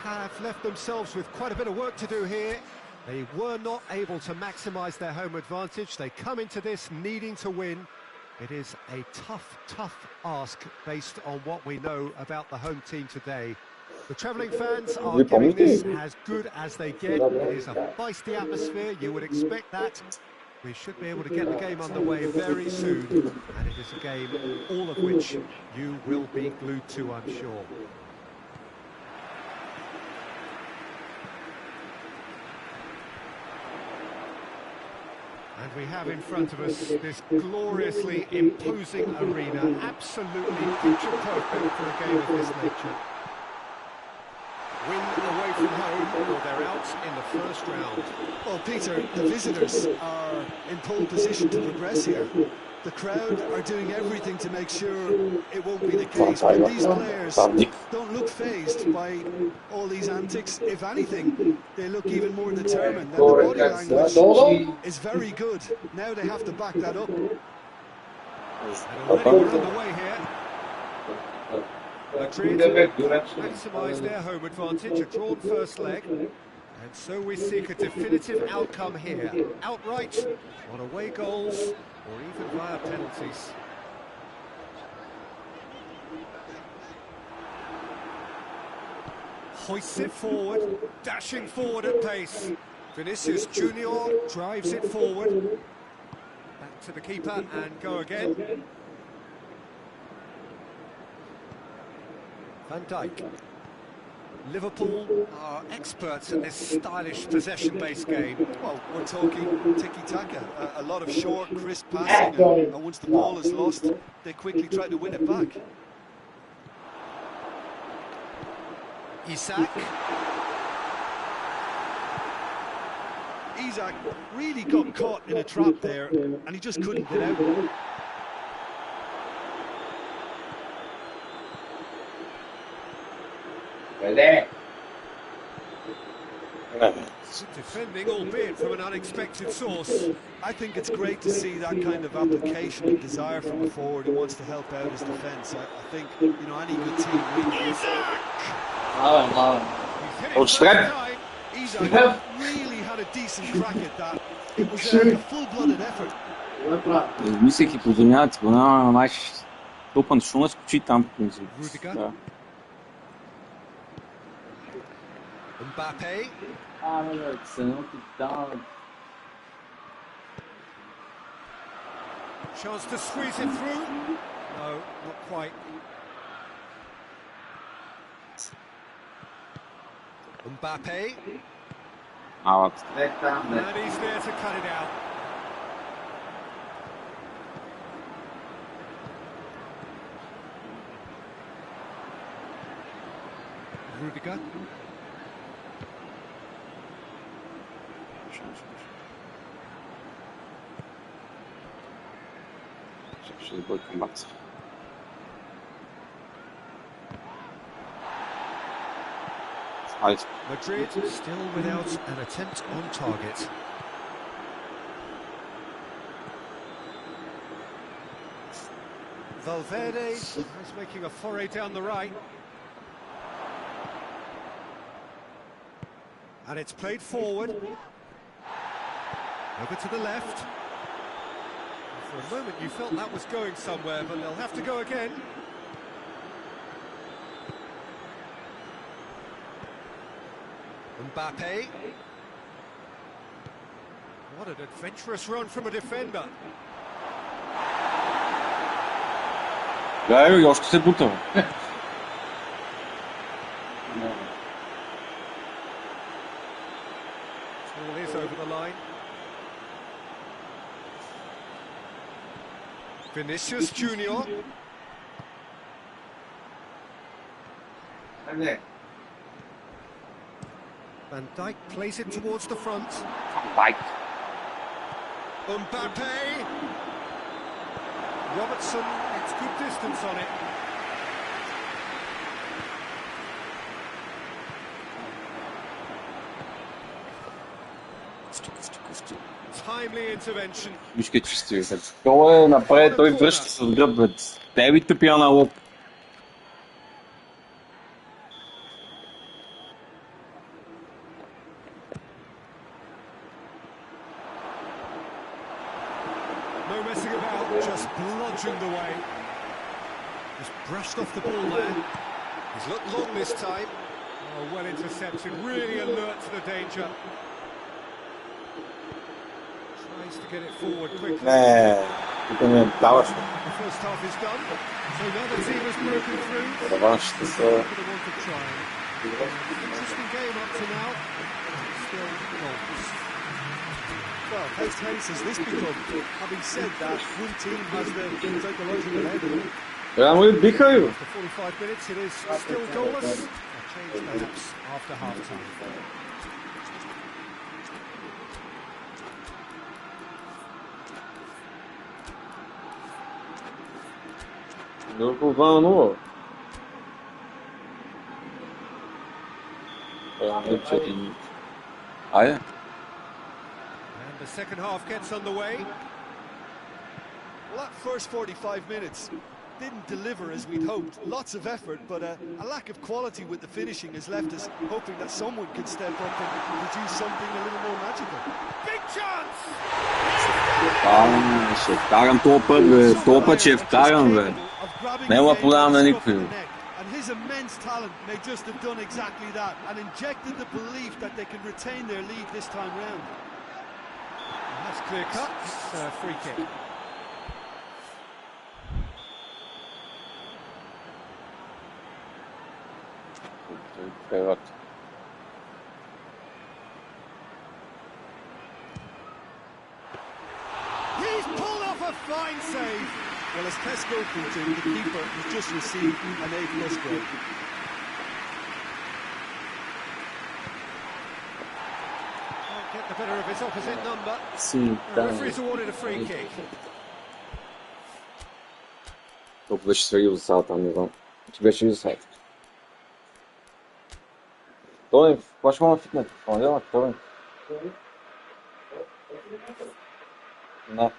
Have left themselves with quite a bit of work to do here. They were not able to maximise their home advantage. They come into this needing to win. It is a tough ask based on what we know about the home team today. The travelling fans are getting this as good as they get. It is a feisty atmosphere, you would expect that. We should be able to get the game underway very soon, and it is a game all of which you will be glued to, I'm sure. And we have in front of us this gloriously imposing arena, absolutely picture perfect for a game of this nature. Win away from home, or they're out in the first round. Well, Peter, the visitors are in pole position to progress here. The crowd are doing everything to make sure it won't be the case, but these players don't look fazed by all these antics. If anything, they look even more determined, and the body language is very good. Now they have to back that up. And already we're underway here. Madrid maximise their home advantage, a drawn first leg. And so we seek a definitive outcome here. Outright, on away goals, or even via penalties. Hoists it forward, dashing forward at pace. Vinicius Junior drives it forward. Back to the keeper and go again. Van Dijk. Liverpool are experts at this stylish possession-based game. Well, we're talking tiki-taka, a lot of short, crisp passing, and once the ball is lost, they quickly try to win it back. Isak. Isak really got caught in a trap there, and he just couldn't get out. There. Defending, albeit from an unexpected source. I think it's great to see that kind of application and desire from a forward who wants to help out his defence. I think, you know, any good team really is. Отстрел! Isak really had a decent crack at that. It was a full-blooded effort. Мислех и поземяват, май топан шуна скочи там по принцип. Да. Mbappe. Chance to squeeze it through. No, not quite. Mbappe. Out. And he's there to cut it out. Rudiger. Ще да бъде към баца. Madrid still without an attempt on target. Valverde is making a foray down the right. And it's played forward. Over to the left. For a moment you felt that was going somewhere, but they'll have to go again. Mbappe. What an adventurous run from a defender. Да, още се бутава. Ball is over the line. Vinicius Junior. Van Dijk plays it towards the front. Dijk. Mbappe. Robertson gets good distance on it. Timely intervention. Виж къде чисти. Той е напред, той връща с гръб, бе. Те ви тъпия на лоб. No messing about, just bludgeoned away. Just brushed off the ball there. He's looked long this time. Oh, well intercepted, really alert to the danger. Tries to get it forward quickly. Тук не даваш. The first half is done, so now the team has broken through. Реваншите са... Interesting game up to now. Still goals. Well, how tense has this become? Having said that, one team has the psychological edge. Реално ли биха ли? After 45 minutes, it is still goalless. A change perhaps after half-time. Liverpool 2-0. Айде. And the second half gets underway. Well, that first 45 minutes didn't deliver as we'd hoped. Lots of effort, but a lack of quality with the finishing has left us hoping that someone could step up and produce something a little more magical. Big chance! Ще вкарам този път, бе. Този път ще вкарам, бе. Няма подавам на никой. And his immense talent may just have done exactly that and injected the belief that they can retain their lead this time round. And that's clear cut. It's a free kick. He's pulled off a fine save. Well, as tests go, Putin, the keeper has just received an A+ grade. Can't get the better of his opposite number. Sim, The tá. referee's awarded a free kick. Topu da strzelił tam, nie wiem. Ciebie się już sajt. To nie, właśnie mam fitness, to nie. No.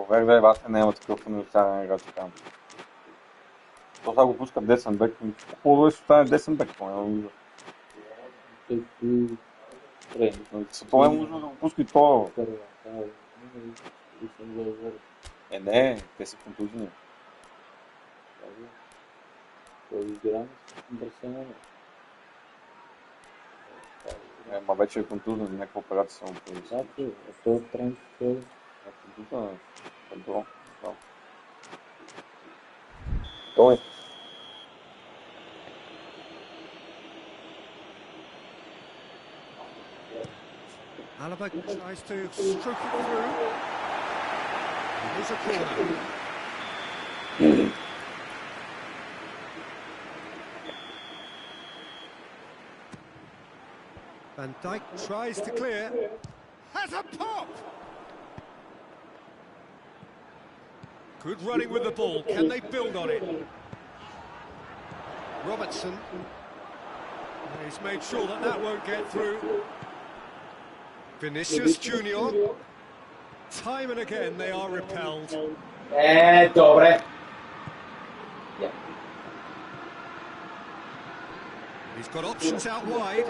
Верве вате няма такъв универсален играч там. То сега го пускат десен бек. Хубаво е, ще стане десен бек, поне. То е нужно да го пуска и то. Не, те са контузини. Ма вече е контузен, някаква операция само прави. Той. Alaba tries to stroke it through. Here's a corner. Van Dijk tries to clear. Has a pop! Good running with the ball. Can they build on it? Robertson. He's made sure that that won't get through. Vinicius Junior. Time and again they are repelled. Dobre. He's got options out wide.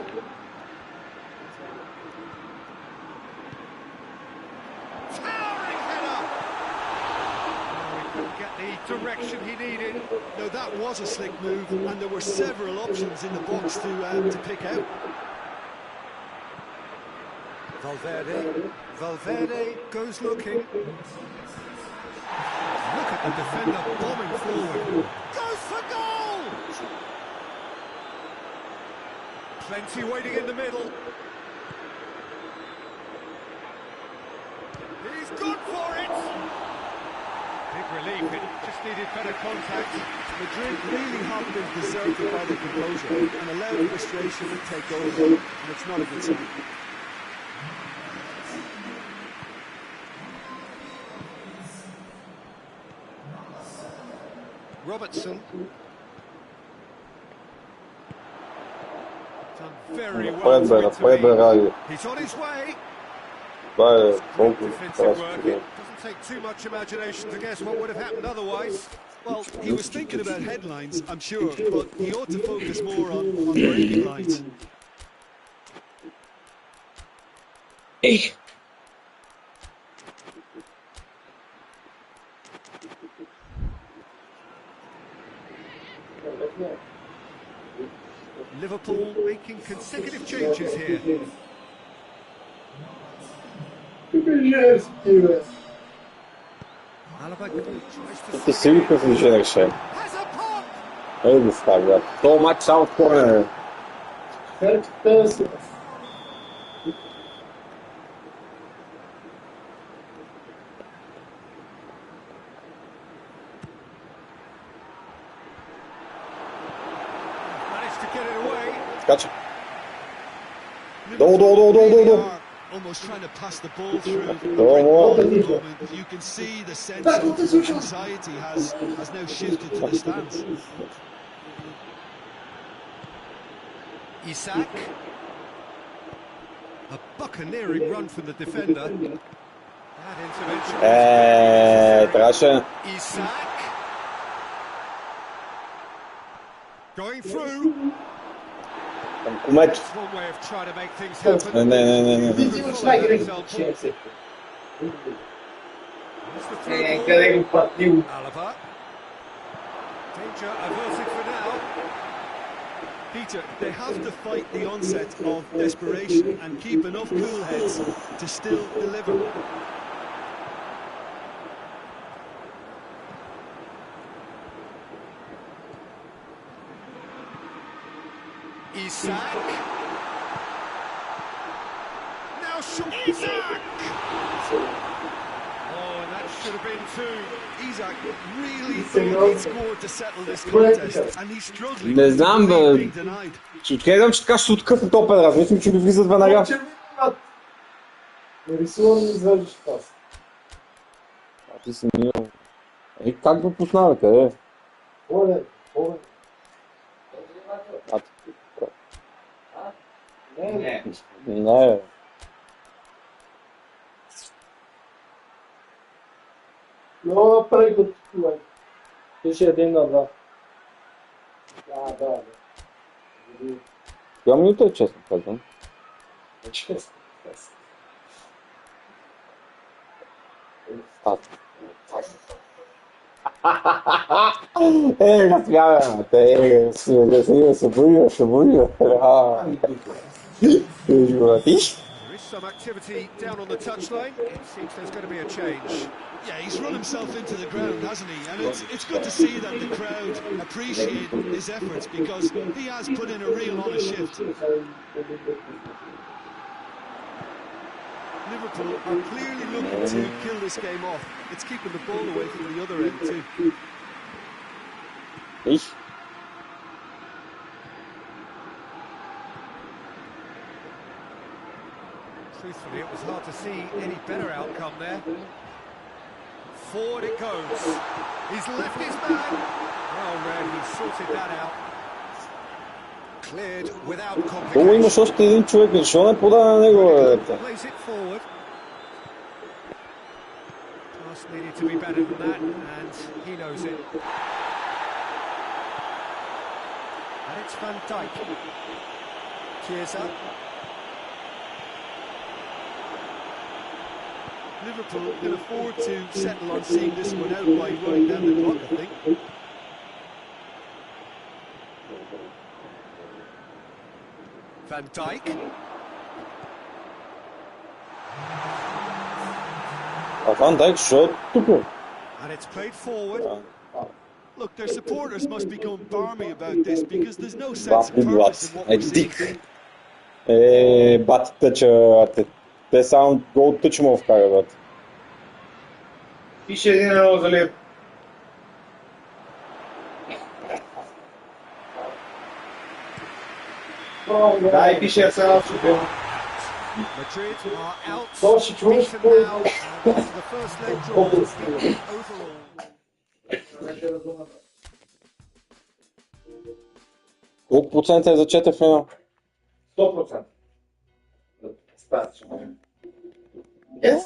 Towering header! Oh, he couldn't get the direction he needed. No, that was a slick move, and there were several options in the box to pick out. Valverde goes looking. Look at the defender bombing forward. Goes for goal! Plenty waiting in the middle. He's gone for it! Big relief, it just needed better contact. Madrid really have been deserted by their composure and allowed frustration to take over, and it's not a good sign. Robertson. Done very well. He's on his way. Defensive work. It doesn't take too much imagination to guess what would have happened otherwise. Well, he was thinking about headlines, I'm sure, but he ought to focus more on breaking lines. Liverpool making consecutive changes here. Alaba tries to Сили коефициент решение. has a pop! Ей да става. То матч само в корнер. Managed to get it away. Скача. Liverpool are almost trying to pass the ball through the right ball at the moment. You can see the sense of anxiety has now shifted to the stands. Isak. A buccaneering run from the defender. That intervention was very Трябваше. Isak. Going through. Кумет. That's one way of trying to make things happen. Не. Видимо, Швайгер ще се. Къде го пътил? Alaba. Danger averted for now. Peter, they have to fight the onset of desperation and keep enough cool heads to still deliver. Isak. Now Isak! Oh, and that should have been two. Isak really thought he'd scored to settle this contest, and he's struggling Не with знам, the lead бе. being denied. Ще гледам, че така ще откъсна топ педра. Мислим, че ми влизат веднага. Нарисувано ми извеждаш пас. А ти си мил. Как го пусна, бе, къде? Оле. Не. Не. Много напред от това. Пише 1-2. Да. Коя минута е, честно казвам? Честно. Разсмяваме, те се будиме. There is some activity down on the touchline. It seems there's going to be a change. Yeah, he's run himself into the ground, hasn't he? And it's good to see that the crowd appreciate his efforts because he has put in a real honest shift. Liverpool are clearly looking to kill this game off. It's keeping the ball away from the other end too. Truthfully, it was hard to see any better outcome there. Forward it goes. He's left his man. Well read, he sorted that out. Cleared without Долу имаш complication. още един човек, защо не подаде на него, бе? Plays it forward. Pass needed to be better than that, and he knows it. And it's Van Dijk. Chiesa. Liverpool can afford to settle on seeing this one out by running down the clock, I think. Van Dijk. Ван Дайк, защо е тук? And it's played forward. Look, their supporters must be going balmy about this because there's no sense of purpose in Блат, what we're seeing. дик. Бати тъча, те само гол тъч му вкара, бат. Пише 1-0 за Лев. Дай пише Арсенал шампион. Madrid are out. То ще чуеш Beaten кой. now, and after the first leg draw, overall. Колко процента е за четвъртфинал? 100%. Достатъчно. Да.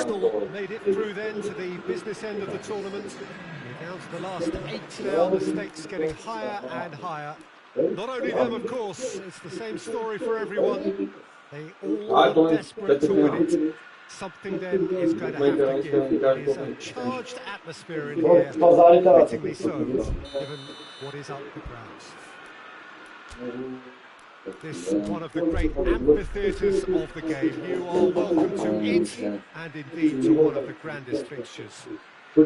Arsenal made it through then to the business end of the tournament. We're down to the last 8 now, the stakes getting higher and higher. Not only them, of course, it's the same story for everyone. They all are desperate to win it. Something then is going to have to give. It is a charged atmosphere in here, fittingly so, given what is up for grabs. This one of the great amphitheatres of the game. You are welcome to it, and indeed to one of the grandest fixtures. A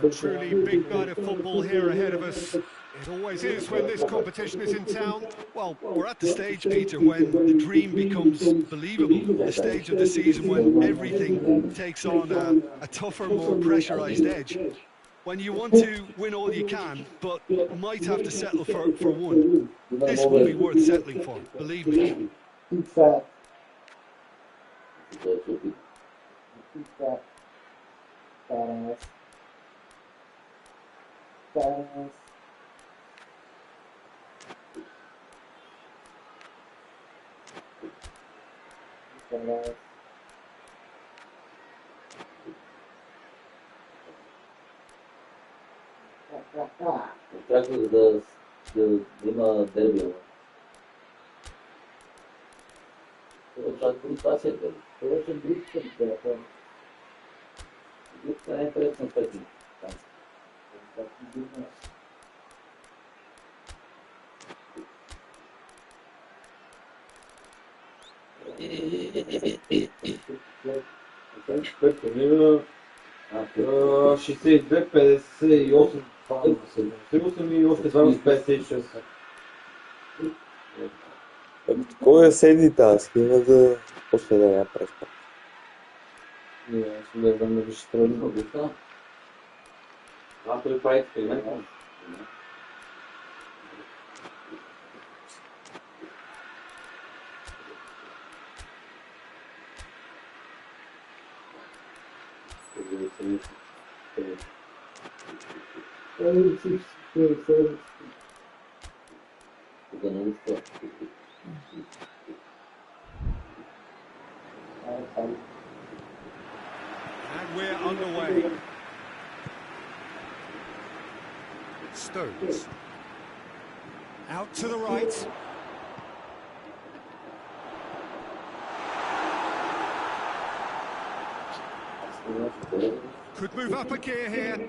truly big night of football here ahead of us. It always is when this competition is in town. Well, we're at the stage, Peter, when the dream becomes believable. The stage of the season when everything takes on a tougher, more pressurised edge. When you want to win all you can, but might have to settle for one. This will be worth settling for, believe me. Очаквах да има дерби. Очаквам това си е дерби. Това ще дрифтам телефон. Дрифта е интересна петни. Мина 62, 58, 58 и още 56. Такова седни тази схема да после да я правиш пак. Аз не знам да виж трудно. Аз той прави експеримент. And we're underway. Stones. Out to the right. Could move up a gear here.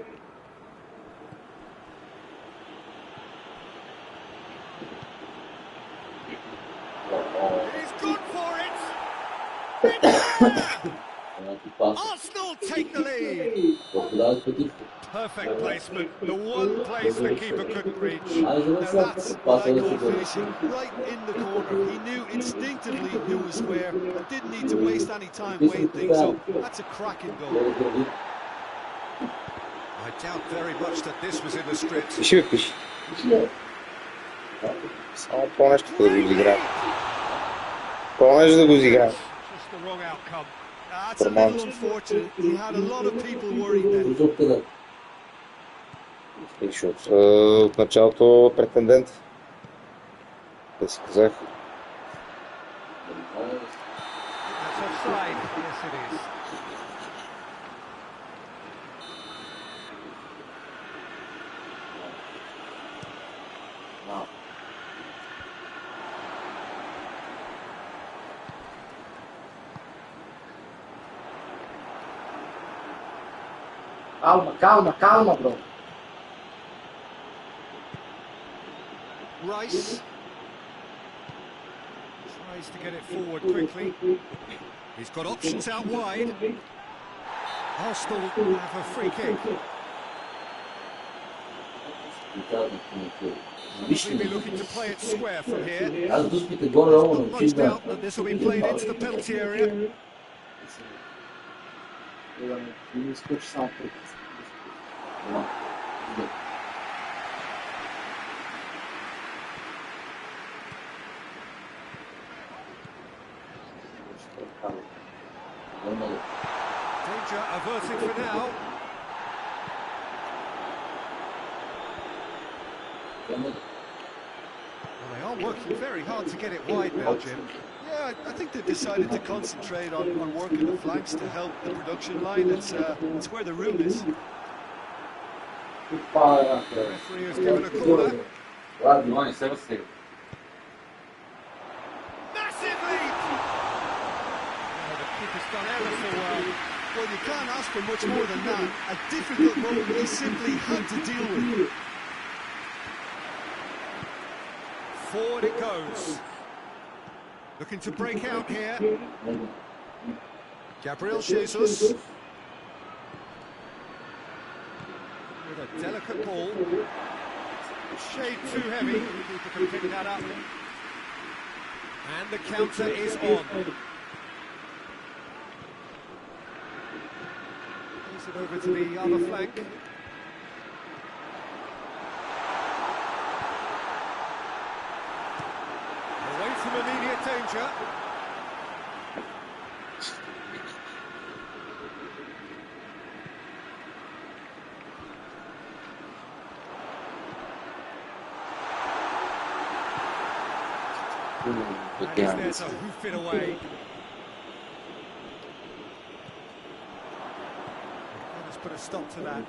He's gone for it! Arsenal take the lead! Perfect placement, the one place the keeper couldn't reach. Now that's what I call finishing, right in the corner. He knew instinctively who was where and didn't need to waste any time weighing things up. That's a cracking goal. I doubt very much that this was in the script. Пиши, бе, пиши. Само по-нещо да го изиграем. По-нещо да го изиграем. Just the wrong outcome. That's a little unfortunate. He had a lot of people worried then. Защото от началото претендент. Да си казах. That's offside. Yes, it is. Calma, bro. Rice tries to get it forward quickly. He's got options out wide. Arsenal have a free kick. He'll be looking to play it square from here. Much doubt that this will be played into the penalty area. Danger averted for now. Well, they are working very hard to get it wide now, Jim. Yeah, I think they've decided to concentrate on working the flanks to help the production line. It's where the room is. The referee has given a corner. Massive leap! Oh, the keeper's done ever so well. Well, you can't ask for much more than that. A difficult moment he simply had to deal with. Forward it goes. Looking to break out here. Gabriel Jesus. With a delicate ball. Shade too heavy. Keeper can pick that up. And the counter is on. Plays it over to the other flank. Away from immediate danger. And he's there to hoof it away. Let's put a stop to that.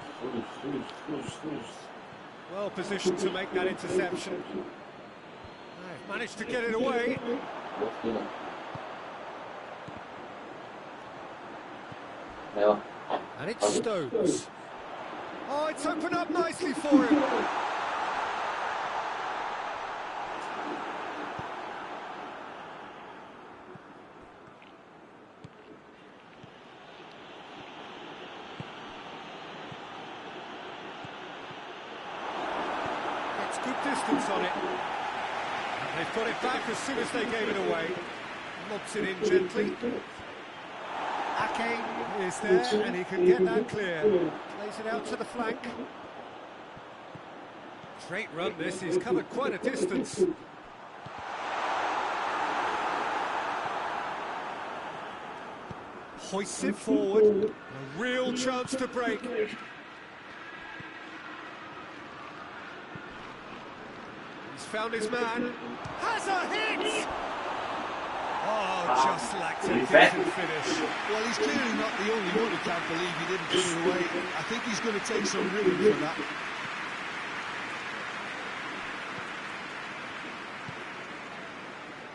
Well positioned to make that interception. They've managed to get it away. And it's Stones. Oh, it's opened up nicely for him. Gets good distance on it. They've got it back as soon as they gave it away. Lobs it in gently. Ake is there, and he can get that clear. Plays it out to the flank. Great run this, he's covered quite a distance. Hoists it forward. A real chance to break. He's found his man. Has a hit! Oh, just lacked a decent finish. Well, he's clearly not the only one who can't believe he didn't put it away. I think he's going to take some ribbon for that.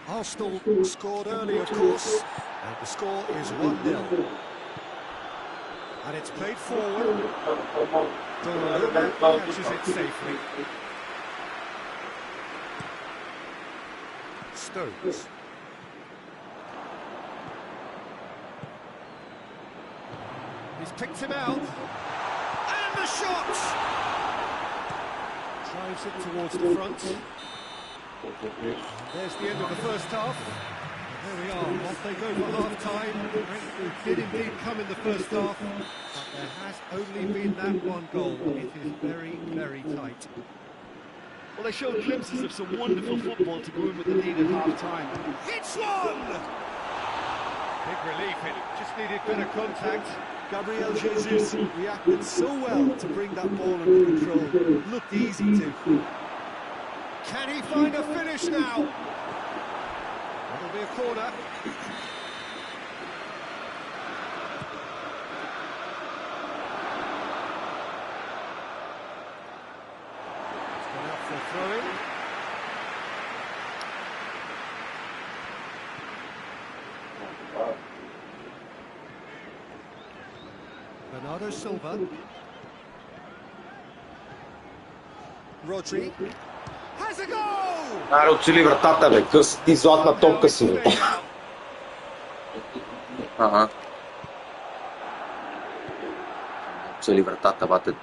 Arsenal scored early, of course, and the score is 1-0. And it's played forward. Donnarumma catches it safely. Stones. He's picked him out. And the shot! Drives it towards the front. There's the end of the first half. There we are, off they go for half-time. It did indeed come in the first half, but there has only been that one goal. It is very, very tight. Well, they showed glimpses of some wonderful football to go in with the lead at half-time. Hits one! Big relief, it just needed better contact. Gabriel Jesus reacted so well to bring that ball under control. Looked easy too. Can he find a finish now? That'll be a corner. It's gone out for a throw-in. Bernardo Silva. Rodri. Has a goal! Аре, оцели вратата, бе. Къс, ти златна топка си, бе. Ага. Оцели вратата, бате.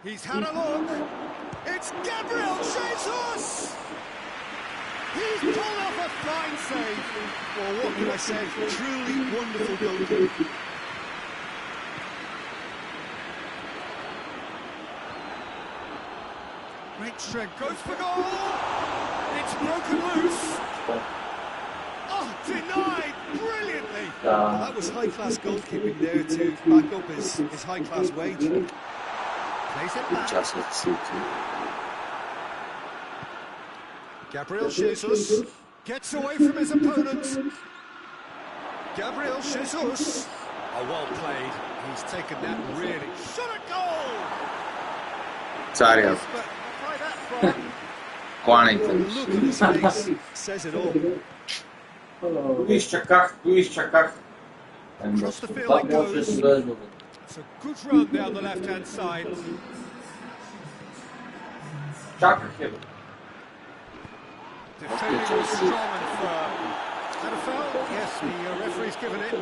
He's had a look. It's Gabriel Jesus! He's pulled off a fine save. Well, what can I say? Truly wonderful goalkeeping. Great strength, goes for goal! It's broken loose! Oh, denied brilliantly! Well, that was high-class goalkeeping there to back up his high-class wage. Plays it back. Gabriel Jesus gets away from his opponent. Gabriel Jesus. Oh, well played. He's taken that really. Shot a goal! Царя. Кланяйте. The look on his face says it all. Туиш чаках. Across the field it goes. It's a good run down the left-hand side. Чаках е. Defending was strong and firm. Had a foul? Yes, the referee's given it.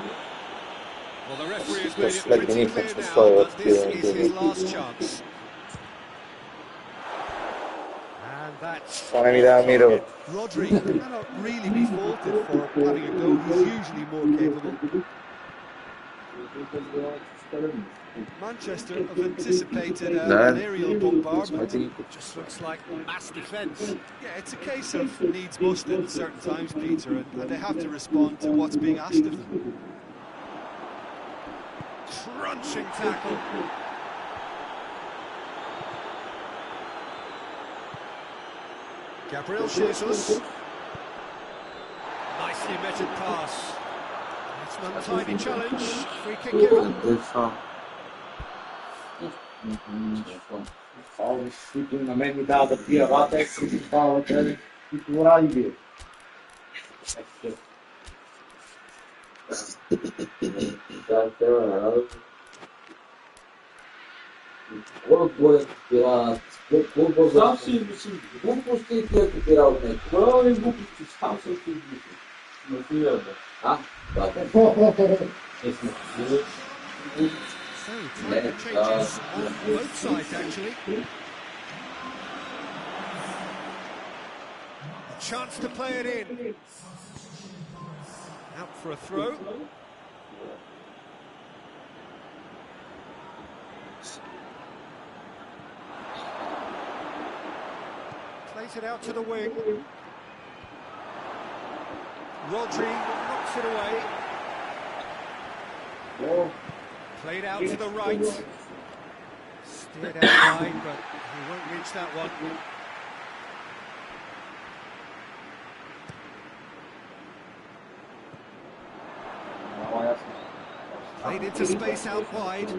Well, the referee has made it pretty clear now that this is his last chance. And that's... Rodri cannot really be faulted for having a go. He's usually more capable. Manchester have anticipated an aerial bombardment. Just looks like mass defence. Yeah, it's a case of needs must at certain times, Peter, and they have to respond to what's being asked of them. Crunching tackle. Gabriel Jesus. Nicely measured pass. It's an untidy challenge. Free kick given. Фал, които на мен ми дава да пия ватекс и фала, които го ради бие. Колко спират? Колко Сам си измислил. глупости и тия копира от него? Това е глупости, сам съм си измислил. На филиада. А? Да. So, time for changes on both sides, actually. A chance to play it in. Out for a throw. Plays it out to the wing. Rodri knocks it away. Played out to the right. Steered out wide, but he won't reach that one. Played into space out wide.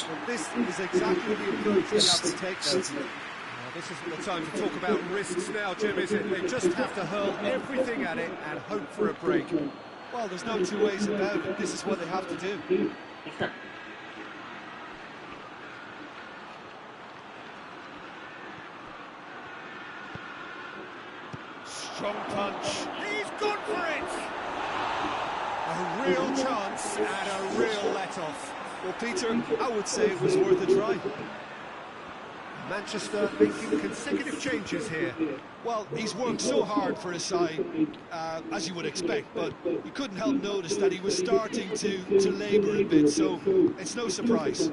Well, this is exactly the approach they have to take, though. This isn't the time to talk about risks now, Jim, is it? They just have to hurl everything at it and hope for a break. Well, there's no two ways about it. This is what they have to do. Strong punch. He's gone for it! A real chance and a real let-off. Well, Peter, I would say it was worth a try. Manchester making consecutive changes here. Well, he's worked so hard for his side, as you would expect, but you couldn't help notice that he was starting to labour a bit, so it's no surprise.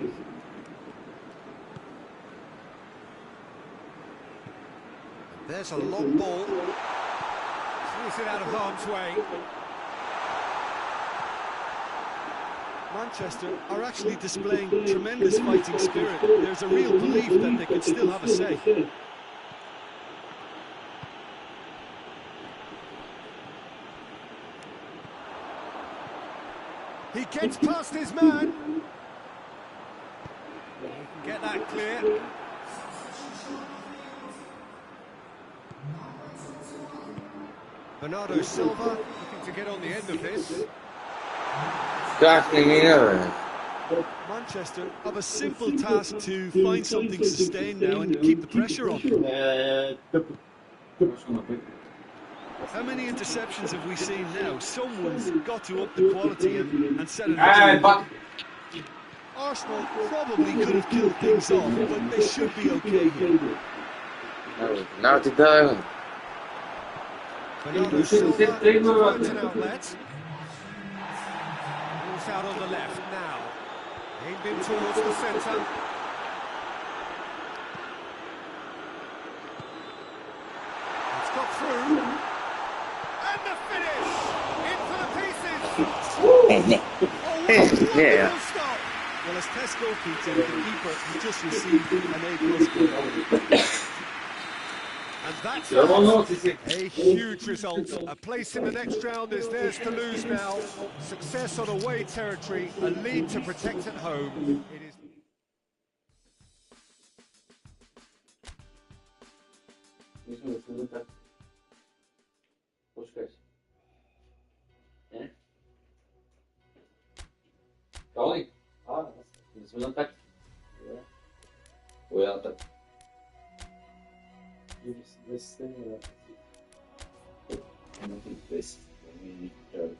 There's a long ball. Clears it out of harm's way. Manchester are actually displaying tremendous fighting spirit. There's a real belief that they can still have a say. He gets past his man. He can get that clear. Bernardo Silva looking to get on the end of this. Manchester have a simple task to find something sustained now and keep the pressure on. How many interceptions have we seen now? Someone's got to up the quality and set it up. Arsenal probably could have killed things off, but they should be okay here. Bernardo Silva finds an outlet. Ball's out on the left now. Aimed in towards the centre. It's got through. And the finish! In for the pieces! Oh, what a wonderful stop! Well, as Test goalkeeper, the keeper, he just received an A+ grade. And that's a huge result. A place in the next round is theirs to lose now. Success on away territory, a lead to protect at home. It is. Nismo da smo tako. Počkaj. Ne? Kao li? Da smo da tako. Ovo tako. Bez snimira. Ima ti bez. Mi ni treba da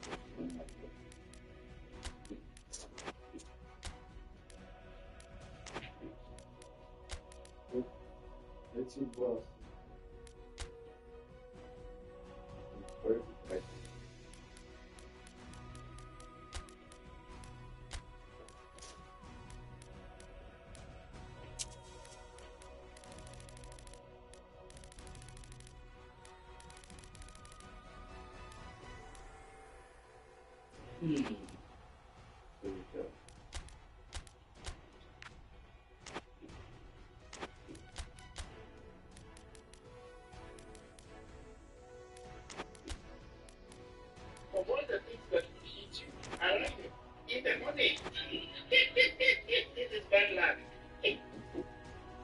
Reci glas. Perfect. There we go. Of all the things that will hit you, I like it. In the morning, this is bad luck.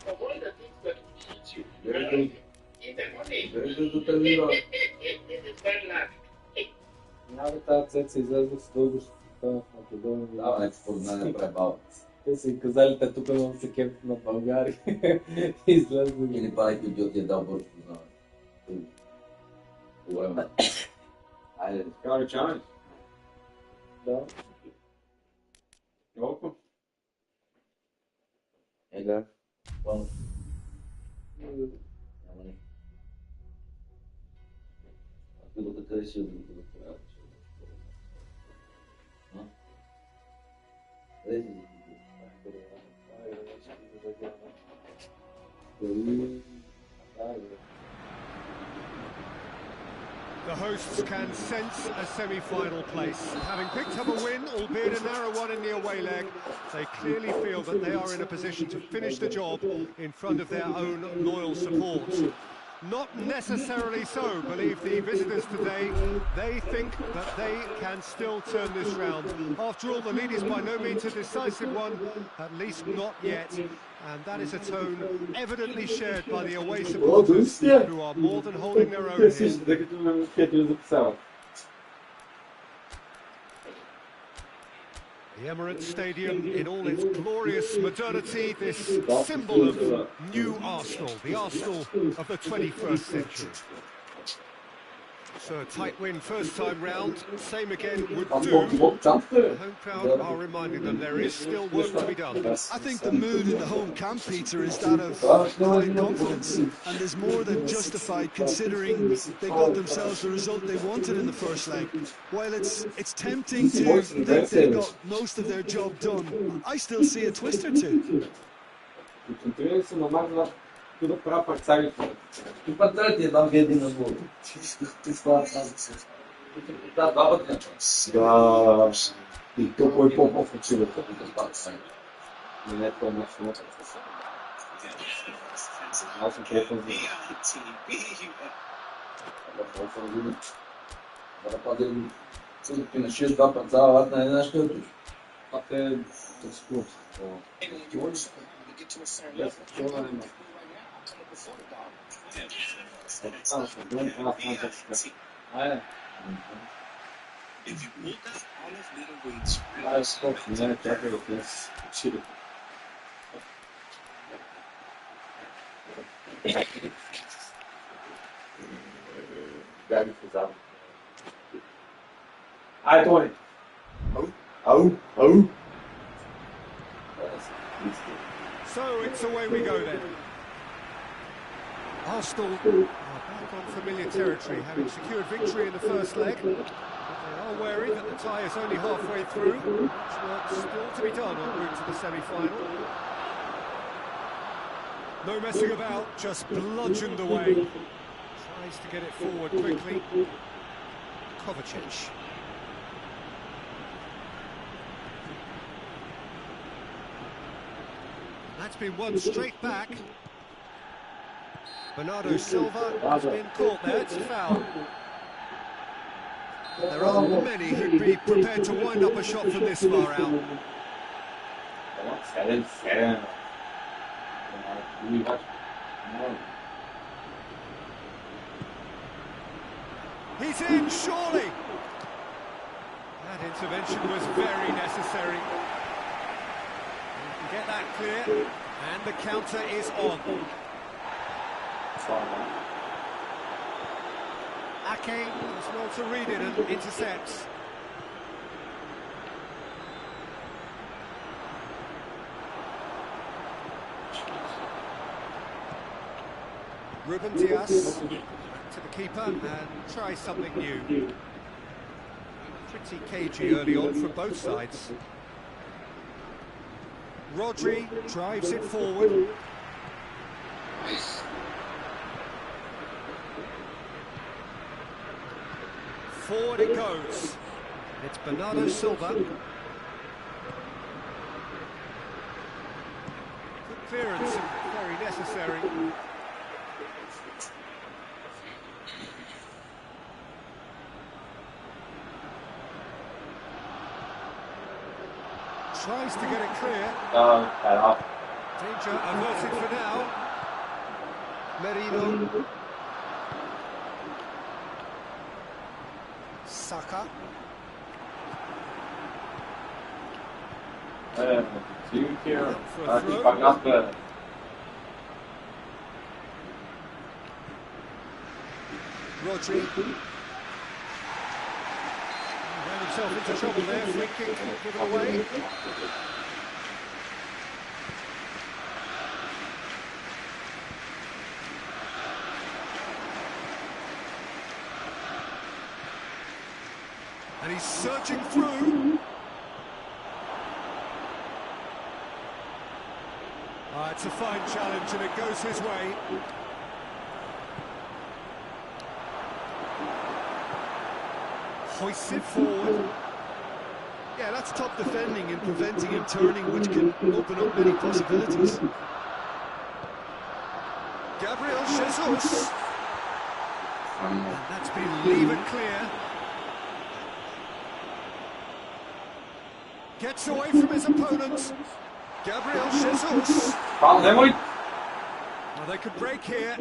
Of all the things that will hit you, I like it. In the morning, this is bad luck. Няма тази цеца излезе с дълго в Македония. Да, не спознане пребал. Те са и казали, те тук много се кефят на България. Излезе. Или парите идиот е дал бързо познаване. Добре, айде. Кара чай. Да. Колко? Да. Пълно. Няма ни. А било къде си отбил да трябва? Къде си? The hosts can sense a semi-final place. Having picked up a win, albeit a narrow one in the away leg, they clearly feel that they are in a position to finish the job in front of their own loyal support. Not necessarily so, believe the visitors today. They think that they can still turn this round. After all, the lead is by no means a decisive one, at least not yet. And that is a tone evidently shared by the away supporters, who are more than holding their own here. The Emirates Stadium in all its glorious modernity, this symbol of new Arsenal, the Arsenal of the 21st century. So a tight win first time round, same again would do. The home crowd are reminding them there is still work to be done. I think the mood in the home camp, Peter, is that of great confidence, and there's more than justified considering they got themselves the result they wanted in the first leg. While it's tempting to think they've got most of their job done, I still see a twist or two. Tu да правя парцалите. И път трети е там един на двор. Да, два пъти. Да, и то е по-по-фучилата. Не е по-мощно. Аз съм кефен за Да паде църкви на 6-2 парцала, ват на една ще отиш. това е екскурс. Айде. Стоп, не, чакай да влез. Габи казал. Айде, Тони. Ау. So it's away we go then. Arsenal are back on familiar territory, having secured victory in the first leg. But they are wary that the tie is only halfway through. Much work still to be done en route to the semi-final. No messing about, just bludgeoned away. Tries to get it forward quickly. Kovacic. That's been won straight back. Bernardo Silva has been caught there, it's a foul. There aren't many who'd be prepared to wind up a shot from this far out. He's in, surely! That intervention was very necessary. Get that clear, and the counter is on. Ake does well to read it and intercepts. Ruben Dias to the keeper and tries something new. Pretty cagey early on from both sides. Rodri drives it forward. Forward it goes. It's Bernardo Silva. Good clearance, very necessary. Tries to get it clear. Danger averted for now. Merino. Saka. Rodri. Ran himself into trouble there, free kick given away. And he's searching through. It's a fine challenge and it goes his way. Hoists it forward. Yeah, that's top defending and preventing him turning, which can open up many possibilities. Gabriel Jesus. And that's been levered clear. Gets away from his opponent. Gabriel Jesus. Well, they could break here.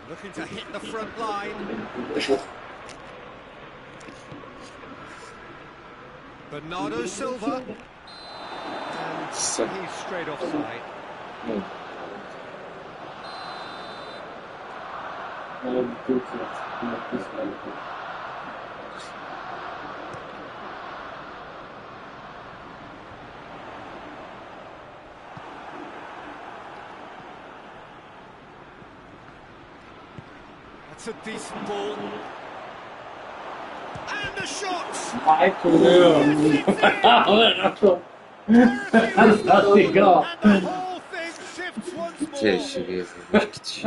Looking to hit the front line. Bernardo Silva. And he's straight offside. That's a decent ball. And a shot!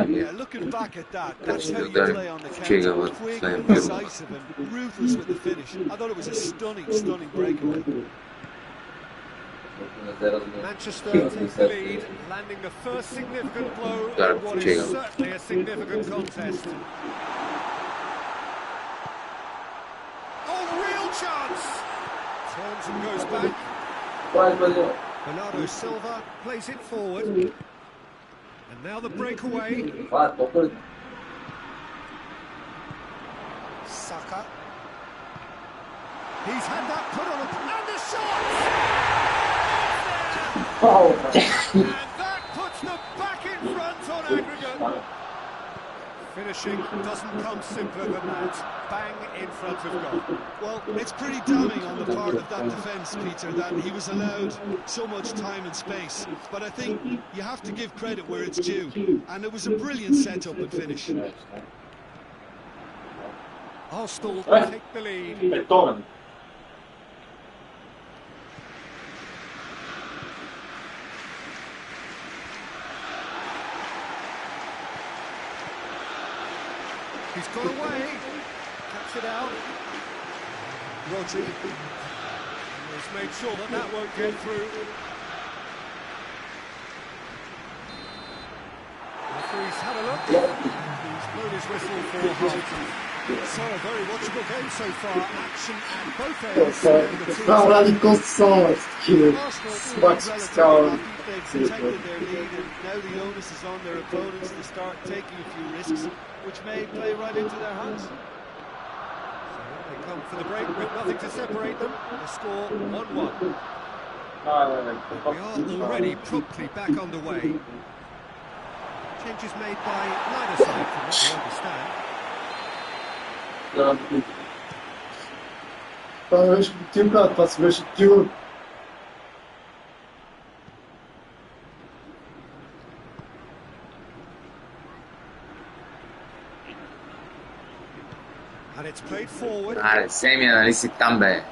Yeah, looking back at that, that's how you play on the counter. Quick and decisive and ruthless with the finish. I thought it was a stunning, stunning breakaway. Manchester takes the lead, landing the first significant blow in what is certainly a significant contest. Oh, real chance! Turns and goes back. Bernardo Silva plays it forward. And now the breakaway. Saka. He's had that put on and the shot! And that puts them back in front on aggregate. Finishing doesn't come simpler than that. Bang in front of goal. Well, it's pretty damning on the part of that defence, Peter, that he was allowed so much time and space. But I think you have to give credit where it's due. And it was a brilliant set-up and finish. Arsenal take the lead. He's got away. Cuts it out. Rodri. He's made sure that that won't get through. Referee's had a look. He's blown his whistle for half-time. So a very watchable game so far. Action at both ends. Prav radi construção, que Arsenal bate relatively fiscal. happy. They've protected their lead, and now the onus is on their opponents to start taking a few risks, which may play right into their hands. So they come for the break with nothing to separate them. The score 1-1. We are already promptly back underway. Changes made by neither side, from what we understand. Това беше бутилка, това си беше тюр. And it's played forward. Аре, Семия, нали си там, бе?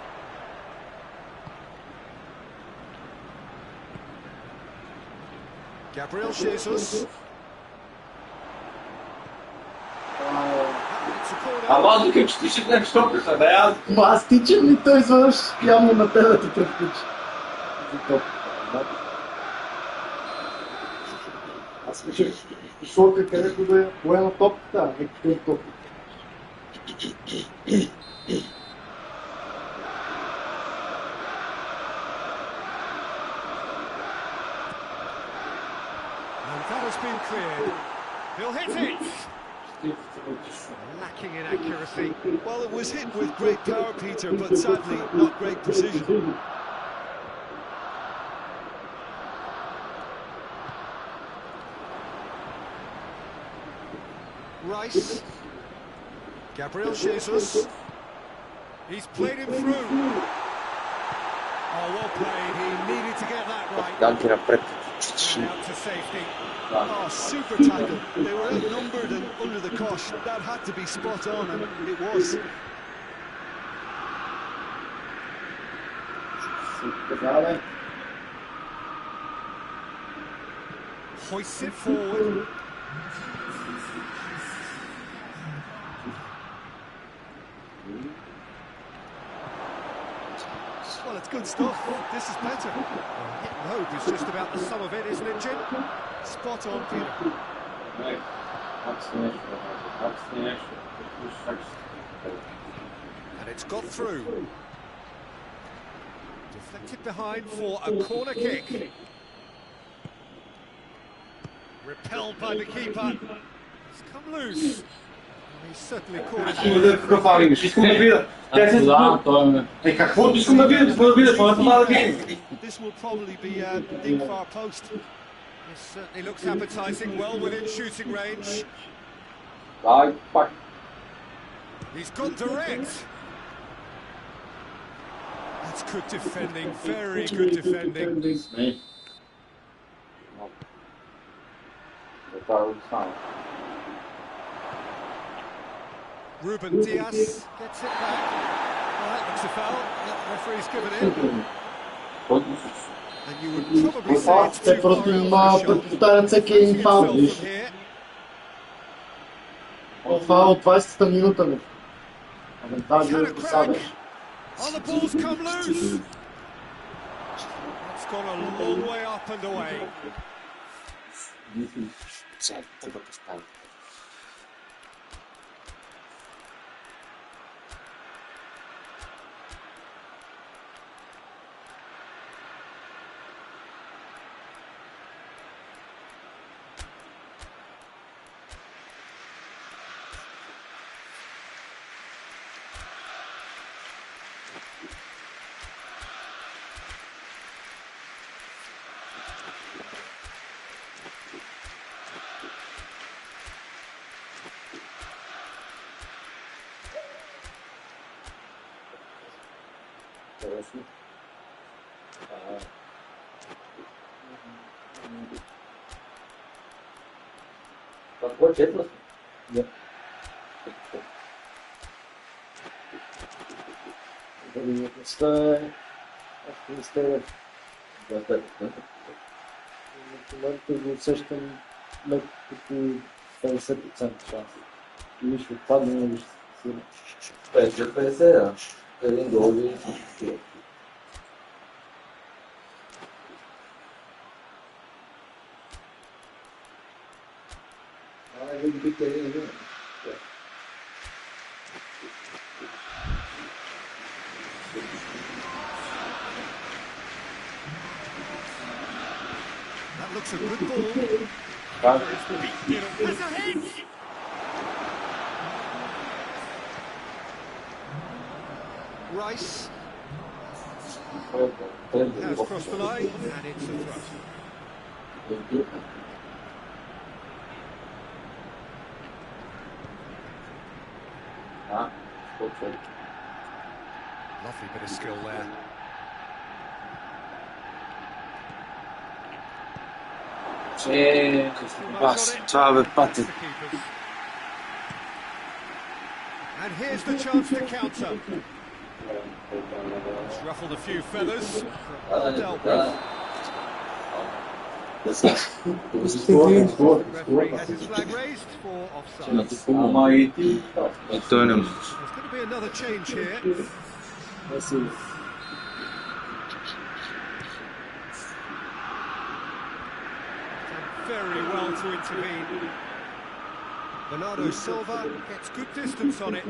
Gabriel Jesus. Ама викам, че ти ще гледаш топката, да я... Аз тичам и той изведнъж явно на тебе да те превключи. За топката. Аз мисля, шорка където да я поема топката, а не къде топката. And that has been cleared. He'll hit it! Lacking in accuracy. Well, it was hit with great power, Peter, but sadly not great precision. Rice. Gabriel Jesus. He's played him through. Oh, well played. He needed to get that right. Данки напред. And out to safety. Oh, super tackle. They were outnumbered and under the cosh. That had to be spot on, and it was. Hoists it forward. Well, it's good stuff. This is better. Hit and hope is just about the sum of it, isn't it, Jim? Spot on, Peter. And it's got through. Deflected behind for a corner kick. Repelled by the keeper. It's come loose. He's certainly caught it. Искам да видя какъв фаул имаш, искам да видя. Тя се това е каквото искам да видя, това не да видим. This will probably be a deep far post. This certainly looks appetising, well within shooting range. Дай, пак. He's gone direct. That's good defending, very good defending. Ruben Diaz gets it back. Well, that looks a foul. The referee's given it. And you would probably say it's too far over the Повтарят всеки един фаул. Фаул от 20-та минута ми. Тази от посада. Oh, the ball's come loose. It's gone a long way up and away. Какво четно? Да. Вероятността е... Ако не сте... В момента го усещам леко като 50% шанс. Или ще отпадне, или ще се сигурно. 50-50, да. Един гол и... That looks a good ball. Has a hit! Rice has crossed the line, and it's a throw. Lovely bit of skill there. And here's the chance to counter. It's ruffled a few feathers. Well dealt with. Referee has his flag raised for offside. There's going to be another change here. Very well to intervene. Bernardo Silva gets good distance on it.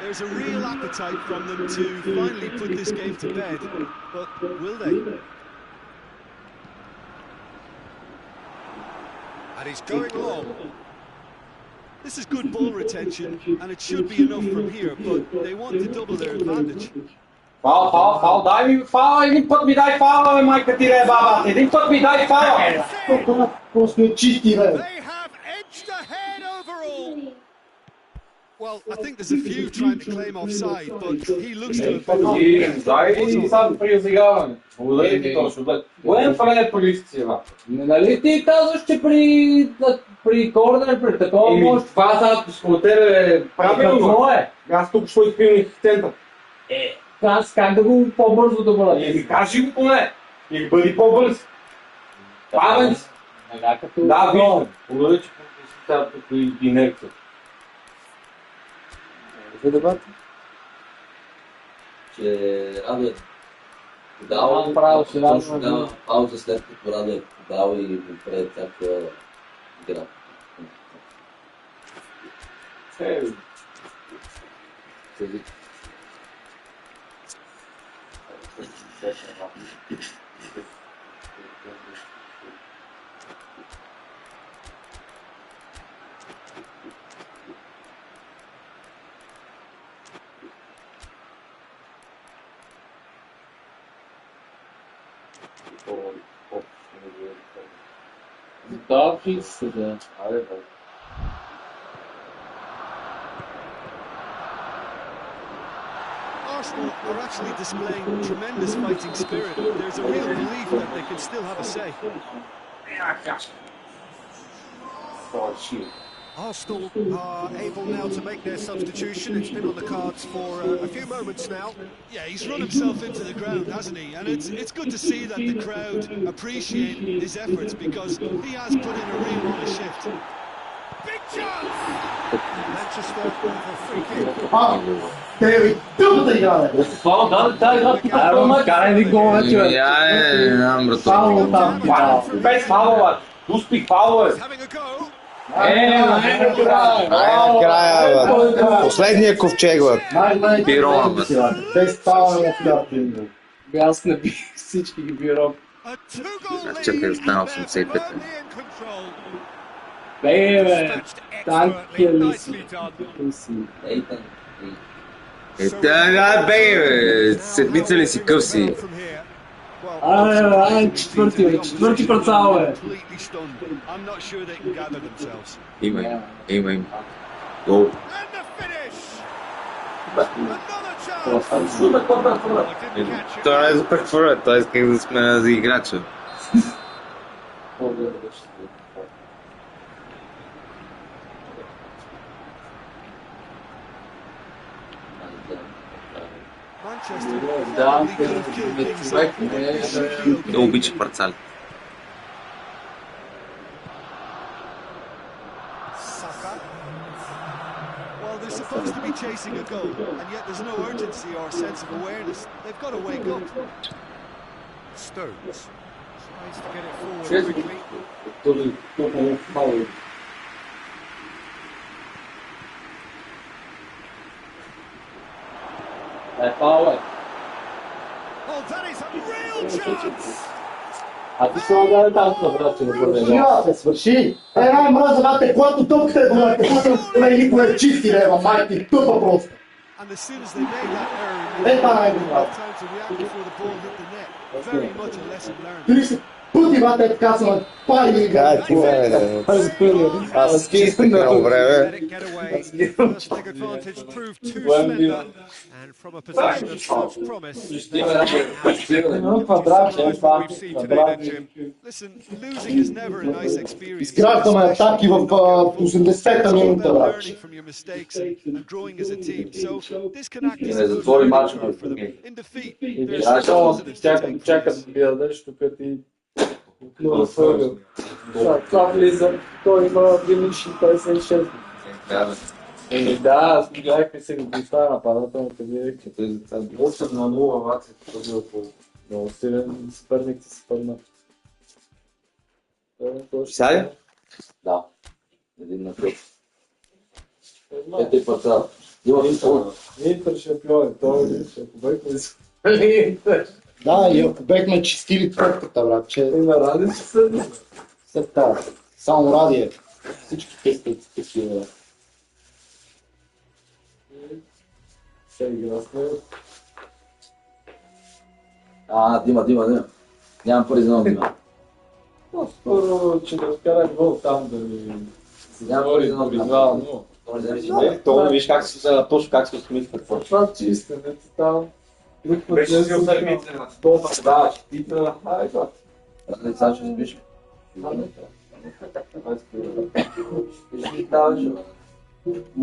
There's a real appetite from them to finally put this game to bed, but will they? And he's going long. This is good ball retention, and it should be enough from here, but they want to double their advantage. Foul, daj mi foul, idem pot mi daj foul, majka ti re baba, idem pot mi daj foul. They have edged ahead overall. Well, I think there's a few trying to claim offside, but he looks to have been... Дай сам приозигаване. Удари ти точно, да. Голем фале полиция, ва. Нали ти казваш, че при корнер, при такова може... Това са според тебе правилно е. Аз тук ще изпилних в център. Аз как да го по-бързо да бъда? Еми кажи го поне. Или бъди по-бърз. Павен си. Да, виждам. Благодаря, че сега тук и инерция. Какво дебат? Че Раде подава, точно дава пауза след като Раде подава и пред всяка игра. Да, фикс, да. Arsenal are actually displaying tremendous fighting spirit. There's a real belief that they can still have a say. Arsenal are able now to make their substitution. It's been on the cards for a few moments now. Yeah, he's run himself into the ground, hasn't he? And it's good to see that the crowd appreciate his efforts because he has put in a real honest shift. Big chance! Manchester with a free kick. Карай ви гола, човек. Без фалова. Успих фалове. Накрая, бе. Последния ковчег, бе. Пирон, бе. Без фала аз не бих всички ги бирон. Аз чакай да стана 85. Бе, танкия ли си? Да, бе, седмица ли си къв си? Четвърти парцал, бе. Има. Гол. Това е за прехвърля, това исках да сме за играча. Да, не обича парцали. Well, they're supposed to be chasing a goal, and yet there's no urgency or sense of awareness. They've got to wake up. Stones. Space to get it forward Cheers. quickly. Тук мало. Фауъл. Oh, that is a real chance! А ти се даде там на брат, че не бъде. Шия се свърши. Най-мраза, бате, когато топката е гола, когато на никой чисти, нева, майки, тъпа просто. And as soon as they made that error, Hey, they bye. had time to react before the ball hit the net. Very much a lesson learned. 30 пъти, бате, така са на пари. Аз чисто едно време. Let it get away. First leg advantage proved too slender, and from a position of such promise. What we've seen today, then, Jim. Listen, losing is never a nice experience. Изграждаме атаки в 80-та минута, брат. Learning from your mistakes and growing as a team. So this can act as Не a затвори good матча. learning curve for them. In defeat, there's some positives to take from Чакам this. да ви дадеш, тук ти много свъргал. Това влиза, той има 3 минути 56. Да, аз гледах ми се го поставя нападателната дирекция. 8-0, бате, това е по... Много силен съперник ти се пърна. Сега? Да. Един на път. Ето пърца. Има Интер шампион, той ще побегне с Интер. Да, и ако бехме чистили топката, брат, че... На ради ще съдни. След това, само радие. Всички тестите такива. Ще игра с него. Дима. Нямам пари за много Дима. По-скоро, че да вкара гол там да ми се Няма говори да визуално. То виж как се точно как се усмихва. Това чисто, не ти там. Друг път Беше не си отърмите съм на това, да, ще пита. Ай, това. Разли сега ще спиш. Ай, това. Ще ти даваш.